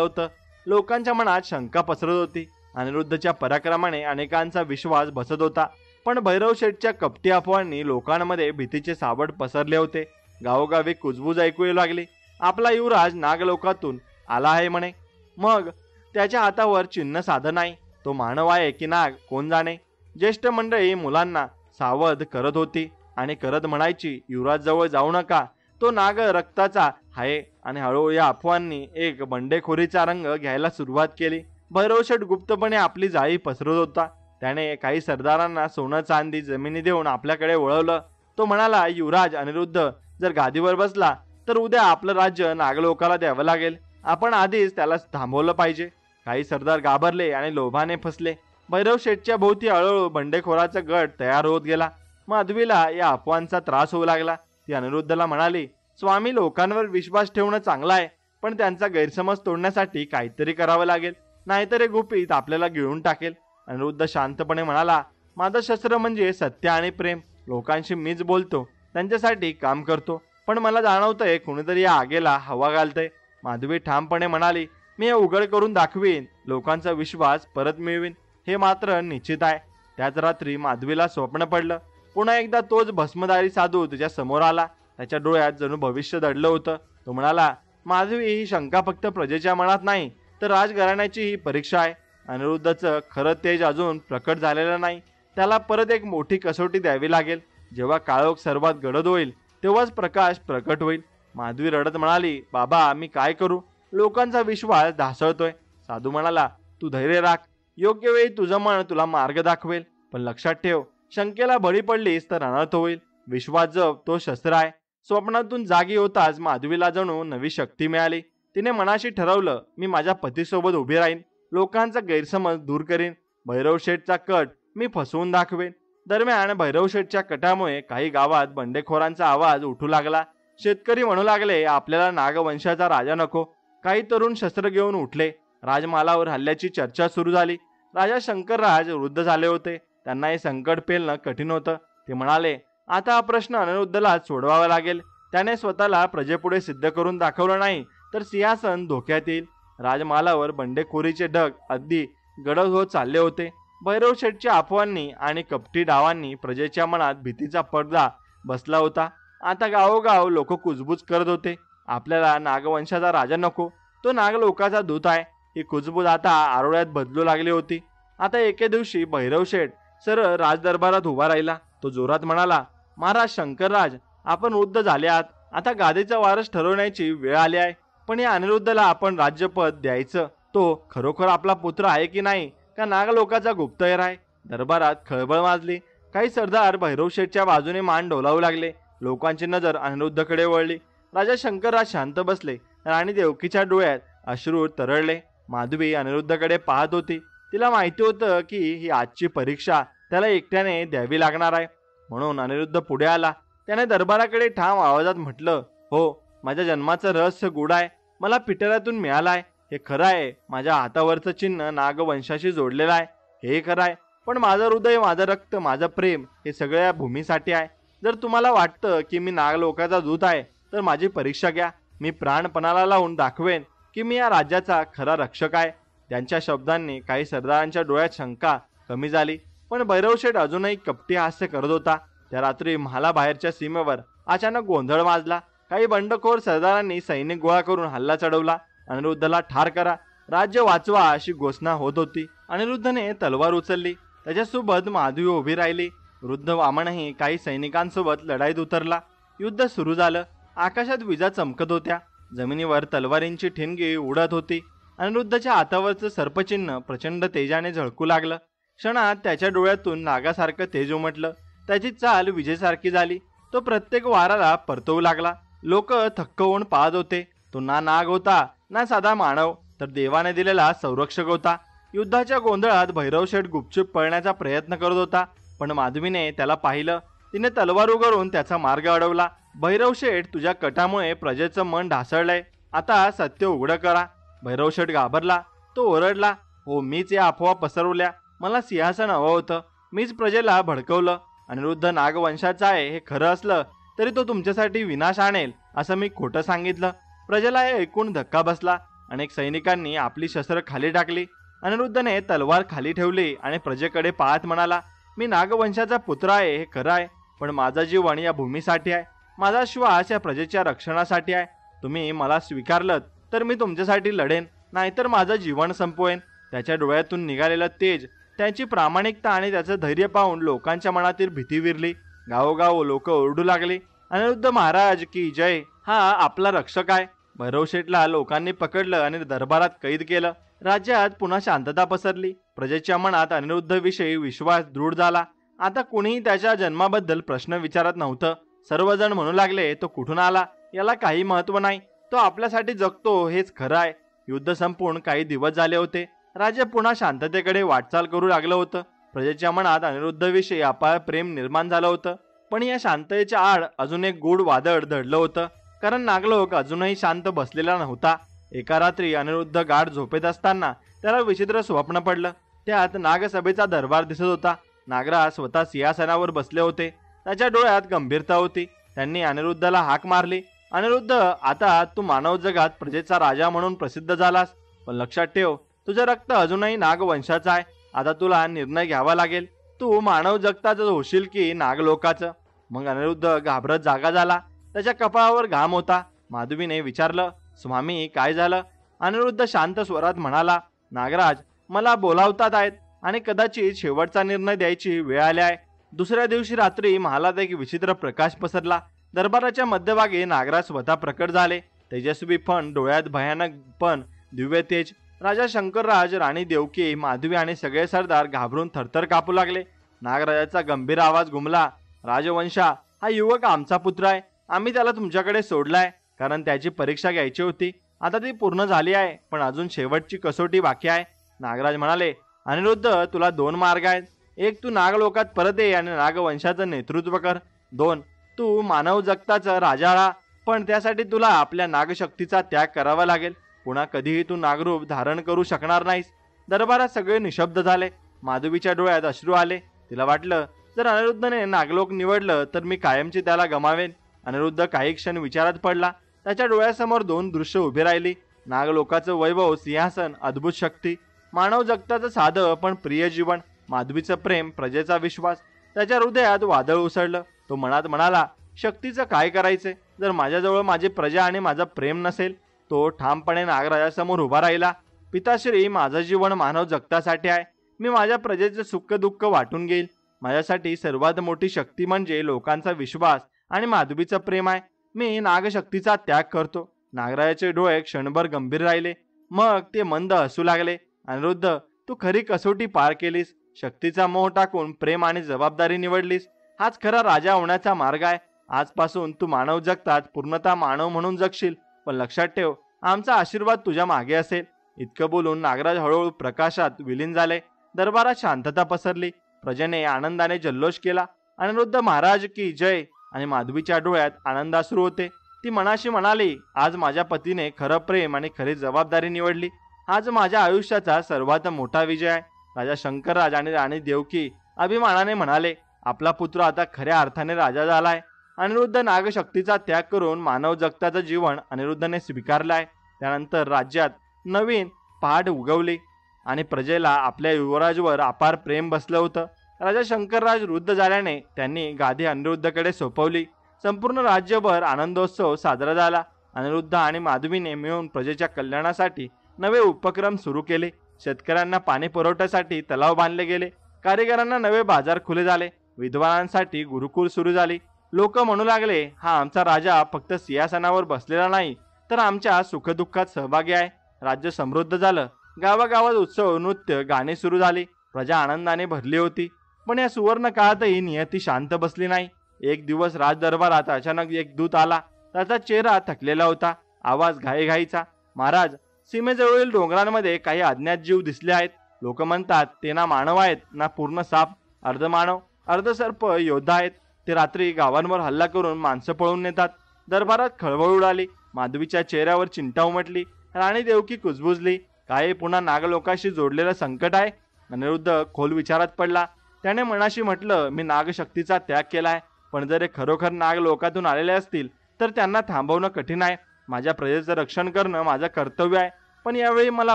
होतं. लोकांच्या मनात शंका पसरत होती. अनिरुद्धच्या पराक्रमाने अनेकांचा विश्वास बसत होता, पण भैरवशेठच्या कपटी अफवांनी लोकांमध्ये भीतीचे सावट पसरले होते. गावोगावी कुजबूज ऐकू येऊ लागली. आपला युवराज नागलोकातून आला आहे म्हणे. मग त्याच्या हातावर चिन्ह साधं नाही. तो मानव आहे की नाग, कोण जाणे. ज्येष्ठ मंडळी मुलांना सावध करत होती आणि करत म्हणायची, युवराज जवळ जाऊ नका, तो नाग रक्ताचा आहे. आणि हळूहळू या अफवांनी एक बंडेखोरीचा रंग घ्यायला सुरुवात केली. भैरवशेठ गुप्तपणे आपली जाळी पसरत होता. त्याने काही सरदारांना सोनं चांदी जमिनी देऊन आपल्याकडे वळवलं. तो म्हणाला, युवराज अनिरुद्ध जर गादीवर बसला तर उद्या आपलं राज्य नागलोकाला द्यावं लागेल. आपण आधीच त्याला थांबवलं पाहिजे. काही सरदार घाबरले आणि लोभाने फसले. भैरवशेठच्या भोवती हळूहळू बंडेखोराचा गट तयार होत गेला. माधवीला या अफवांचा त्रास होऊ लागला. ती अनिरुद्धला म्हणाली, स्वामी, लोकांवर विश्वास ठेवणं चांगलं आहे, पण त्यांचा गैरसमज तोडण्यासाठी काहीतरी करावं लागेल, नाहीतर हे गुपित आपल्याला गिळून टाकेल. अनिरुद्ध शांतपणे म्हणाला, माझं शस्त्र म्हणजे सत्य आणि प्रेम. लोकांशी मीच बोलतो, त्यांच्यासाठी काम करतो, पण मला जाणवतंय कुणीतरी या आगेला हवा घालतंय. माधवी ठामपणे म्हणाली, मी हे उघड करून दाखवीन, लोकांचा विश्वास परत मिळवीन, हे मात्र निश्चित आहे. त्याच रात्री माधवीला स्वप्न पडलं. पुन्हा एकदा तोच भस्मधारी साधू तिच्या समोर आला. त्याच्या डोळ्यात जणू भविष्य दडलं होतं. तो म्हणाला, माधवी, ही शंका फक्त प्रजेच्या मनात नाही, तर राजघराण्याची ही परीक्षा आहे. अनिरुद्धचं खरं तेज अजून प्रकट झालेलं नाही. त्याला परत एक मोठी कसोटी द्यावी लागेल. जेव्हा काळोख सर्वात गडद होईल, तेव्हाच प्रकाश प्रकट होईल. माधवी रडत म्हणाली, बाबा, मी काय करू? लोकांचा विश्वास ढासळतोय. साधू म्हणाला, तू धैर्य राख. योग्य वेळी तुझं मन तुला मार्ग दाखवेल. पण लक्षात ठेव, शंकेला बळी पडलीस तर अनर्थ होईल. विश्वास जप, तो शस्त्र आहे. स्वप्नातून जागी होताच माधवीला जणू नवी शक्ती मिळाली. तिने मनाशी ठरवलं, मी माझ्या पतीसोबत उभी राहीन, लोकांचा गैरसमज दूर करीन, भैरवशेठचा कट मी फसवून दाखवेन. दरम्यान भैरवशेठच्या कटामुळे काही गावात बंडेखोरांचा आवाज उठू लागला. शेतकरी म्हणू लागले, आपल्याला नागवंशाचा राजा नको. काही तरुण शस्त्र घेऊन उठले. राजमालावर हल्ल्याची चर्चा सुरू झाली. राजा शंकरराज वृद्ध झाले होते. त्यांना हे संकट पेलणं कठीण होतं. ते म्हणाले, आता हा प्रश्न अनिरुद्धला सोडवावा लागेल. त्याने स्वतःला प्रजेपुढे सिद्ध करून दाखवलं नाही तर सिंहासन धोक्यात येईल. राजमालावर बंडेखोरीचे ढग अगदी गडद होत चालले होते. भैरवशेठच्या अफवांनी आणि कपटी डावांनी प्रजेच्या मनात भीतीचा पडदा बसला होता. आता गावोगाव लोक कुजबूज करत होते, आपल्याला नागवंशाचा राजा नको, तो नागलोकाचा दूत आहे. ही कुजबूज आता आरोळ्यात बदलू लागली होती. आता एके दिवशी भैरवशेठ सरळ राजदरबारात उभा राहिला. तो जोरात म्हणाला, महाराज शंकरराज, आपण वृद्ध झाले आहात. आता गादीचा वारस ठरवण्याची वेळ आली आहे. पण या अनिरुद्धला आपण राज्यपद द्यायचं. तो खरोखर आपला पुत्र आहे की नाही, का नागलोकाचा गुप्तहेर आहे? दरबारात खळबळ माजली. काही सरदार भैरवशेठच्या बाजूने मान डोलावू लागले. लोकांची नजर अनिरुद्धकडे वळली. राजा शंकरराज शांत बसले. राणी देवकीच्या डोळ्यात अश्रू तरळले. माधवी अनिरुद्धकडे पाहत होती. तिला माहिती होतं की ही आजची परीक्षा त्याला एकट्याने द्यावी लागणार आहे. म्हणून अनिरुद्ध पुढे आला. त्याने दरबाराकडे ठाम आवाजात म्हटलं, हो, माझ्या जन्माचं रहस्य गूढ आहे. मला पिटाऱ्यातून मिळालं आहे, हे खरं आहे. माझ्या हातावरचं चिन्ह नागवंशाशी जोडलेलं आहे, हे खरं आहे. पण माझं हृदय, माझं रक्त, माझं प्रेम हे सगळं या भूमीसाठी आहे. जर तुम्हाला वाटतं की मी नागलोकाचा दूत आहे तर माझी परीक्षा घ्या. मी प्राणपणाला लावून दाखवेन की मी या राज्याचा खरा रक्षक आहे. त्यांच्या शब्दांनी काही सरदारांच्या डोळ्यात शंका कमी झाली. पण भैरवशेठ अजूनही कपटी हास्य करत होता. त्या रात्री महालाबाहेरच्या सीमेवर अचानक गोंधळ माजला. काही बंडखोर सरदारांनी सैनिक गोळा करून हल्ला चढवला. अनिरुद्धला ठार करा, राज्य वाचवा अशी घोषणा होत होती. अनिरुद्धने तलवार उचलली. त्याच्यासोबत माधवी उभी राहिली. वृद्ध वामनही काही सैनिकांसोबत लढाईत उतरला. युद्ध सुरू झालं. आकाशात विजा चमकत होत्या. जमिनीवर तलवारींची ठिणगी उडत होती. अनिरुद्धच्या हातावरचं सर्पचिन्ह प्रचंड तेजाने झळकू लागलं. क्षणात त्याच्या डोळ्यातून नागासारखं तेज उमटलं. त्याची चाल विजेसारखी झाली. तो प्रत्येक वाराला परतवू लागला. लोक थक्क होऊन पाहत होते. तो ना नाग होता, ना साधा मानव, तर देवाने दिलेला संरक्षक होता. युद्धाच्या गोंधळात भैरवशेठ गुपचूप पळण्याचा प्रयत्न करत होता. पण माधवीने त्याला पाहिलं. तिने तलवार उगारून त्याचा मार्ग अडवला. भैरवशेठ, तुझ्या कटामुळे प्रजेचं मन ढासळलंय. आता सत्य उघड करा. भैरवशेठ घाबरला. तो ओरडला, हो, मीच या अफवा पसरवल्या. मला सिंहासन हवं होतं. मीच प्रजेला भडकवलं. अनिरुद्ध नागवंशाचा आहे हे खरं असलं तरी तो तुमच्यासाठी विनाश आणेल असं मी खोटं सांगितलं. प्रजेला हे ऐकून धक्का बसला. अनेक सैनिकांनी आपली शस्त्र खाली टाकली. अनिरुद्धने तलवार खाली ठेवली आणि प्रजेकडे पाहत म्हणाला, मी नागवंशाचा पुत्र आहे हे खरं आहे, पण माझा जीवन या भूमीसाठी आहे. माझा श्वास या प्रजेच्या रक्षणासाठी आहे. तुम्ही मला स्वीकारलं तर मी तुमच्यासाठी लढेन, नाहीतर माझं जीवन संपवेन. त्याच्या डोळ्यातून निघालेलं तेज, त्याची प्रामाणिकता आणि त्याचं धैर्य पाहून लोकांच्या मनातील भीती विरली. गावोगाव लोक ओरडू लागले, अनिरुद्ध महाराज की जय, हा आपला रक्षक आहे. भैरवशेठला लोकांनी पकडलं आणि दरबारात कैद केलं. राज्यात पुन्हा शांतता पसरली. प्रजेच्या मनात अनिरुद्धविषयी विश्वास दृढ झाला. आता कोणीही त्याच्या जन्माबद्दल प्रश्न विचारत नव्हतं. सर्वजण म्हणू लागले, तो कुठून आला याला काही महत्व नाही. तो आपल्यासाठी जगतो हेच खरं आहे. युद्ध संपून काही दिवस झाले होते. राज्य पुन्हा शांततेकडे वाटचाल करू लागलं होतं. प्रजेच्या मनात अनिरुद्धविषयी अपार प्रेम निर्माण झालं होतं. पण या शांततेच्या आड अजून एक गूढ वादळ दडलं होतं. कारण नागलोक अजूनही शांत बसलेला नव्हता. एका रात्री अनिरुद्ध गाढ झोपेत असताना त्याला विचित्र स्वप्न पडलं. त्यात नागसभेचा दरबार दिसत होता. नागराज स्वतः सिंहासनावर बसले होते. त्याच्या डोळ्यात गंभीरता होती. त्यांनी अनिरुद्धला हाक मारली. अनिरुद्ध, आता तू मानव जगात प्रजेचा राजा म्हणून प्रसिद्ध झालास, पण लक्षात ठेव, तुझं रक्त अजूनही नागवंशाचं आहे. आता तुला निर्णय घ्यावा लागेल. तू मानव जगताच होशील की नागलोकाचं? मग अनिरुद्ध घाबरत जागा झाला. त्याच्या कपाळावर घाम होता. माधवीने विचारलं, स्वामी काय झालं? अनिरुद्ध शांत स्वरात म्हणाला, नागराज, मला बोलावतात आहेत आणि कदाचित शेवटचा निर्णय द्यायची वेळ आली आहे. दुसऱ्या दिवशी रात्री महालात एक विचित्र प्रकाश पसरला. दरबाराच्या मध्यभागी नागराज स्वतः प्रकट झाले. तेजस्वी पण, डोळ्यात भयानक पण दिव्य तेज. राजा शंकरराज, राणी देवकी, माधवी आणि सगळे सरदार घाबरून थरथर कापू लागले. नागराजाचा गंभीर आवाज घुमला, राजवंशा, हा युवक आमचा पुत्र आहे. आम्ही त्याला तुमच्याकडे सोडलाय कारण त्याची परीक्षा घ्यायची होती. आता ती पूर्ण झाली आहे, पण अजून शेवटची कसोटी बाकी आहे. नागराज म्हणाले, अनिरुद्ध, तुला दोन मार्ग आहेत. एक, तू नागलोकात परत ये आणि नागवंशाचं नेतृत्व कर. दोन, तू मानव जगताचा राजा राहा, पण त्यासाठी तुला आपल्या नागशक्तीचा त्याग करावा लागेल. पुन्हा कधीही तू नागरूप धारण करू शकणार नाहीस. दरबारात सगळे निशब्द झाले. माधवीच्या डोळ्यात अश्रू आले. तिला वाटलं, जर अनिरुद्धने नागलोक निवडलं तर मी कायमची त्याला गमावेन. अनिरुद्ध काही क्षण विचारात पडला. त्याच्या डोळ्यासमोर दोन दृश्य उभी राहिली. नागलोकाचं वैभव, सिंहासन, अद्भुत शक्ती. मानव जगताचं साधं पण प्रिय जीवन. माधवीचं प्रेम, प्रजेचा विश्वास. त्याच्या हृदयात वादळ उसळलं. तो मनात म्हणाला, शक्तीचं काय करायचे जर माझ्याजवळ माझी प्रजा आणि माझं प्रेम नसेल? तो ठामपणे नागराजासमोर उभा राहिला. पिताश्री, माझं जीवन मानव जगतासाठी आहे. मी माझ्या प्रजेचे सुख दुःख वाटून घेईल. माझ्यासाठी सर्वात मोठी शक्ती म्हणजे लोकांचा विश्वास आणि माधवीचं प्रेम आहे. मी नागशक्तीचा त्याग करतो. नागराजाचे डोळे क्षणभर गंभीर राहिले. मग ते मंद हसू लागले. अनिरुद्ध, तू खरी कसोटी पार केलीस. शक्तीचा मोह टाकून प्रेम आणि जबाबदारी निवडलीस. हाच खरा राजा होण्याचा मार्ग आहे. आजपासून तू मानव जगतात पूर्णतः मानव म्हणून जगशील. पण लक्षात ठेव, आमचा आशीर्वाद तुझ्या मागे असेल. इतकं बोलून नागराज हळूहळू प्रकाशात विलीन झाले. दरबारात शांतता पसरली. प्रजेने आनंदाने जल्लोष केला. अनिरुद्ध महाराज की जय. आणि माधवीच्या डोळ्यात आनंदाश्रू होते. ती मनाशी म्हणाली, आज माझ्या पतीने खरं प्रेम आणि खरी जबाबदारी निवडली. आज माझ्या आयुष्याचा सर्वात मोठा विजय आहे. राजा शंकरराज आणि राणी देवकी अभिमानाने म्हणाले, आपला पुत्र आता खऱ्या अर्थाने राजा झालाय. अनिरुद्ध नागशक्तीचा त्याग करून मानव जगताचं जीवन अनिरुद्धने स्वीकारलं आहे. त्यानंतर राज्यात नवीन पहाट उगवली आणि प्रजेला आपल्या युवराजवर अपार प्रेम बसलं होतं. राजा शंकरराज वृद्ध झाल्याने त्यांनी गादी अनिरुद्धकडे सोपवली. संपूर्ण राज्यभर आनंदोत्सव साजरा झाला. अनिरुद्ध आणि माधवीने मिळून प्रजेच्या कल्याणासाठी नवे उपक्रम सुरू केले. शेतकऱ्यांना पाणी पुरवठ्यासाठी तलाव बांधले गेले. कारागिरांना नवे बाजार खुले झाले. विद्वानांसाठी गुरुकुल सुरू झाली. लोक म्हणू लागले, हा आमचा राजा फक्त सिंहासनावर बसलेला नाही, तर आमच्या सुखदुःखात सहभागी आहे. राज्य समृद्ध झालं. गावागावात उत्सव, नृत्य, गाणी सुरू झाली. प्रजा आनंदाने भरली होती. पण या सुवर्ण काळातही नियती शांत बसली नाही. एक दिवस राजदरबारात अचानक एक दूत आला. त्याचा चेहरा थकलेला होता. आवाज घाईघाईचा, महाराज, सीमेजवळील डोंगरांमध्ये काही अज्ञात जीव दिसले आहेत. लोक म्हणतात ते ना मानव आहेत ना पूर्ण साप. अर्धमानव अर्धसर्प योद्धा आहेत. ते रात्री गावांवर हल्ला करून माणसं पळून नेतात. दरबारात खळबळ उडाली. माधवीच्या चेहऱ्यावर चिंता उमटली. राणी देवकी कुजबुजली. काय पुन्हा नागलोकाशी जोडलेलं संकट आहे? अनिरुद्ध खोल विचारात पडला. त्याने मनाशी म्हटलं, मी नागशक्तीचा त्याग केलाय, पण जर हे खरोखर नागलोकातून आलेले असतील तर त्यांना थांबवणं कठीण आहे. माझ्या प्रजेचं रक्षण करणं माझं कर्तव्य आहे. पण यावेळी मला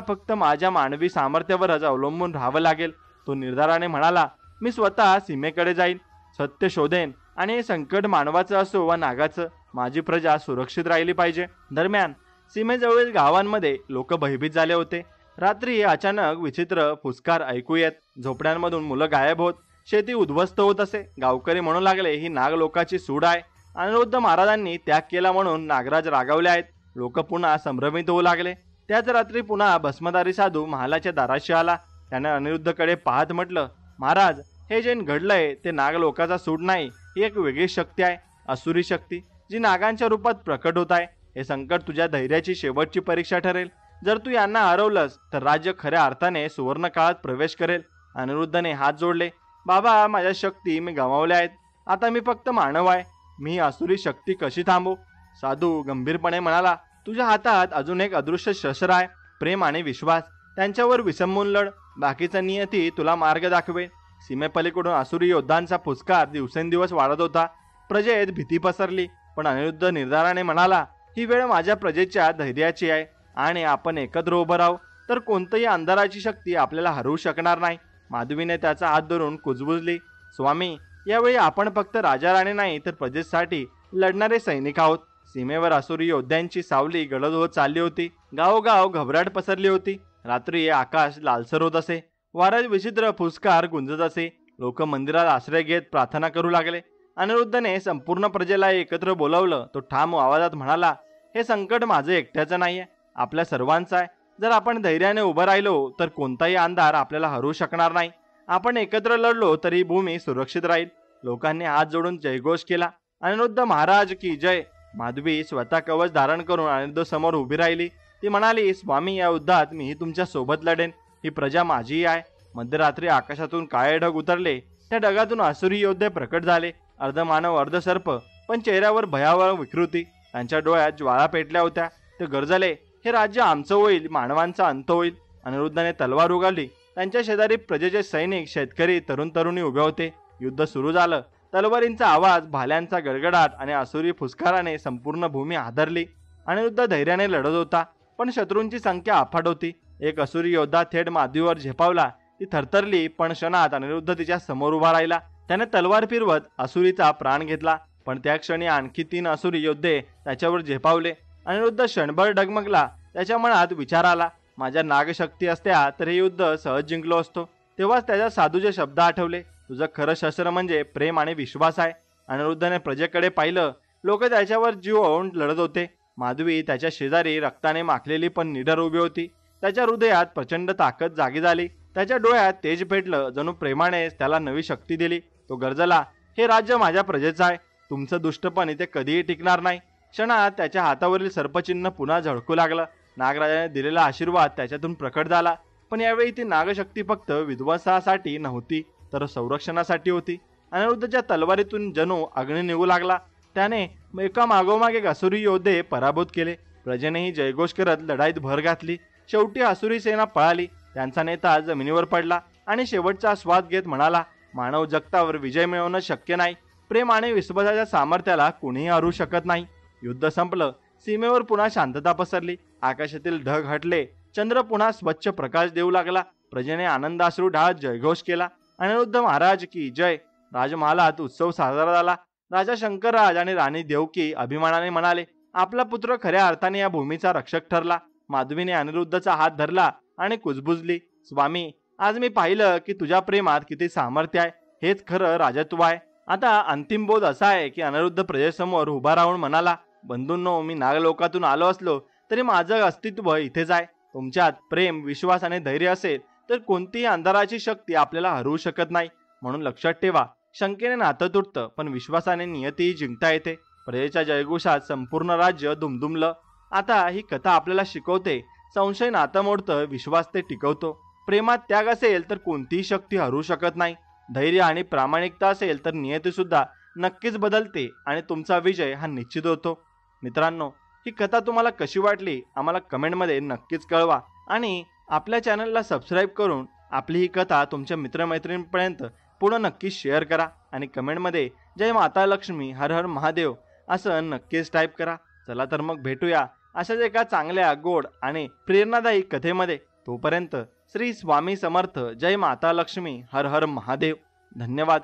फक्त माझ्या मानवी सामर्थ्यावरच अवलंबून राहावं लागेल. तो निर्धाराने म्हणाला, मी स्वतः सीमेकडे जाईन, सत्य शोधेन आणि हे संकट मानवाचं असो वा नागाचं, माझी प्रजा सुरक्षित राहिली पाहिजे. दरम्यान सीमेजवळील गावांमध्ये लोक भयभीत झाले होते. रात्री अचानक विचित्र फुसकार ऐकू येत. झोपड्यांमधून मुलं गायब होत. शेती उद्ध्वस्त होत असे. गावकरी म्हणू लागले, ही नागलोकाची सूड आहे. अनिरुद्ध महाराजांनी त्याग केला म्हणून नागराज रागावले आहेत. लोक पुन्हा संभ्रमित होऊ लागले. त्याच रात्री पुन्हा भस्मधारी साधू महालाच्या दाराशी आला. त्याने अनिरुद्धकडे पाहत म्हटलं, महाराज, हे जे घडलंय ते नागलोकाचा सूड नाही. ही एक वेगळी शक्ती आहे, असुरी शक्ती, जी नागांच्या रूपात प्रकट होत आहे. हे संकट तुझ्या धैर्याची शेवटची परीक्षा ठरेल. जर तू यांना हरवलंस तर राज्य खऱ्या अर्थाने सुवर्ण काळात प्रवेश करेल. अनिरुद्धने हात जोडले. बाबा, माझ्या शक्ती मी गमावल्या आहेत. आता मी फक्त मानव आहे. मी असुरी शक्ती कशी थांबू? साधू गंभीरपणे म्हणाला, तुझ्या हातात अजून एक अदृश्य शस्त्र आहे, प्रेम आणि विश्वास. त्यांच्यावर विसंबून लढ, बाकीचा नियती तुला मार्ग दाखवेल. सीमेपलीकडून आसुरी योद्धांचा फुसकार दिवसेंदिवस वाढत होता. प्रजेत भीती पसरली, पण अनिरुद्ध निर्धाराने म्हणाला, ही वेळ माझ्या प्रजेच्या धैर्याची आहे आणि आपण एकत्र उभं राहू तर कोणतीही अंधाराची शक्ती आपल्याला हरवू शकणार नाही. माधवीने त्याचा हात धरून कुजबुजली, स्वामी, यावेळी आपण फक्त राजा राणी नाही तर प्रजेसाठी लढणारे सैनिक आहोत. सीमेवर आसुरी योद्ध्यांची सावली गडद होत चालली होती. गावोगाव घबराट पसरली होती. रात्री आकाश लालसर होत असे. वाऱ्यात विचित्र फुसकार गुंजत असे. लोक मंदिरात आश्रय घेत प्रार्थना करू लागले. अनिरुद्धने संपूर्ण प्रजेला एकत्र बोलावलं. तो ठाम आवाजात म्हणाला, हे संकट माझं एकट्याचं नाहीये, आपल्या सर्वांचं आहे. जर आपण धैर्याने उभं राहिलो तर कोणताही अंधार आपल्याला हरवू शकणार नाही. आपण एकत्र लढलो तरी भूमी सुरक्षित राहील. लोकांनी हात जोडून जयघोष केला. अनिरुद्ध महाराज की जय. माधवी स्वतः कवच धारण करून अनिरुद्ध समोर उभी राहिली. ती म्हणाली, स्वामी, या युद्धात मीही तुमच्या सोबत लढेन. ही प्रजा माझीही आहे. मध्यरात्री आकाशातून काळे ढग उतरले. त्या ढगातून आसुरी योद्धे प्रकट झाले. अर्धमानव अर्धसर्प, पण चेहऱ्यावर भयावह विकृती. त्यांच्या डोळ्यात ज्वाळा पेटल्या होत्या. ते गरजले, हे राज्य आमचं होईल, मानवांचा अंत होईल. अनिरुद्धाने तलवार उगारली. त्यांच्या शेजारी प्रजेचे सैनिक, शेतकरी, तरुण तरुणी उभे होते. युद्ध सुरू झालं. तलवारींचा आवाज, भाल्यांचा गडगडाट आणि आसुरी फुसकाराने संपूर्ण भूमी हादरली. अनिरुद्ध धैर्याने लढत होता, पण शत्रूंची संख्या अफाट होती. एक असुरी योद्धा थेट माधवीवर झेपावला. ती थरथरली, पण क्षणात अनिरुद्ध तिच्या समोर उभा राहिला. त्याने तलवार फिरवत असुरीचा प्राण घेतला, पण त्या क्षणी आणखी 3 असुरी योद्धे त्याच्यावर झेपावले. अनिरुद्ध क्षणभर डगमगला. त्याच्या मनात विचार आला, माझ्या नागशक्ती असत्या तर हे युद्ध सहज जिंकलो असतो. तेव्हाच त्याच्या साधूचे शब्द आठवले, तुझं खरं शस्त्र म्हणजे प्रेम आणि विश्वास आहे. अनिरुद्धने प्रजेकडे पाहिलं. लोक त्याच्यावर जीव ओवून लढत होते. माधवी त्याच्या शेजारी रक्ताने माखलेली पण निडर उभी होती. त्याच्या हृदयात प्रचंड ताकद जागी झाली. त्याच्या डोळ्यात तेज पेटलं, जणू प्रेमाने त्याला नवी शक्ती दिली. तो गरजला, हे राज्य माझ्या प्रजेचं आहे. तुमचं दुष्टपण इथे कधीही टिकणार नाही. क्षणात त्याच्या हातावरील सर्पचिन्ह पुन्हा झळकू लागलं. नागराजाने दिलेला आशीर्वाद त्याच्यातून प्रकट झाला. पण यावेळी ती नागशक्ती फक्त विध्वंसासाठी नव्हती तर संरक्षणासाठी होती. अनिरुद्धच्या तलवारीतून जणू अग्नी निघू लागला. त्याने एका मागोमाग एक असुरी योद्धे पराभूत केले. प्रजेनेही जयघोष करत लढाईत भर घातली. शेवटी असुरी सेना पळाली. त्यांचा नेता जमिनीवर पडला आणि शेवटचा श्वास घेत म्हणाला, मानव जगतावर विजय मिळवणं शक्य नाही. प्रेम आणि विश्वासाच्या सामर्थ्याला कोणीही हरू शकत नाही. युद्ध संपलं. सीमेवर पुन्हा शांतता पसरली. आकाशातील ढग हटले. चंद्र पुन्हा स्वच्छ प्रकाश देऊ लागला. प्रजेने आनंदाश्रू ढाळत जयघोष केला. अनिरुद्ध महाराज की जय. राजमहालात उत्सव साजरा झाला. राजा शंकरराज आणि राणी देवकी अभिमानाने म्हणाले, आपला पुत्र खऱ्या अर्थाने या भूमीचा रक्षक ठरला. माधवीने अनिरुद्धचा हात धरला आणि कुजबुजली, स्वामी, आज मी पाहिलं की तुझ्या प्रेमात किती सामर्थ्य आहे. हेच खरं राजत्व आहे. आता अंतिम बोध असा आहे की अनिरुद्ध प्रजेसमोर उभा राहून म्हणाला, बंधूंनो, मी नागलोकातून आलो असलो तरी माझं अस्तित्व इथेच आहे. तुमच्यात प्रेम, विश्वास आणि धैर्य असेल तर कोणतीही अंधाराची शक्ती आपल्याला हरवू शकत नाही. म्हणून लक्षात ठेवा, शंकेने नातं तुटतं पण विश्वासाने नियतीही जिंकता येते. प्रजेच्या जयघोषात संपूर्ण राज्य दुमदुमलं. आता ही कथा आपल्याला शिकवते, संशय नातं मोडतं, विश्वास ते टिकवतो. प्रेमात त्याग असेल तर कोणतीही शक्ती हरवू शकत नाही. धैर्य आणि प्रामाणिकता असेल तर नियती सुद्धा नक्कीच बदलते आणि तुमचा विजय हा निश्चित होतो. मित्रांनो, ही कथा तुम्हाला कशी वाटली आम्हाला कमेंटमध्ये नक्कीच कळवा आणि आपल्या चॅनलला सबस्क्राईब करून आपली ही कथा तुमच्या मित्रमैत्रिणींपर्यंत पुढे नक्की शेअर करा आणि कमेंटमध्ये जय माता लक्ष्मी, हर हर महादेव असं नक्कीच टाईप करा. चला तर मग भेटूया अशाच एका चांगल्या, गोड आणि प्रेरणादायी कथेमध्ये. तोपर्यंत श्री स्वामी समर्थ. जय माता लक्ष्मी, हर हर महादेव. धन्यवाद.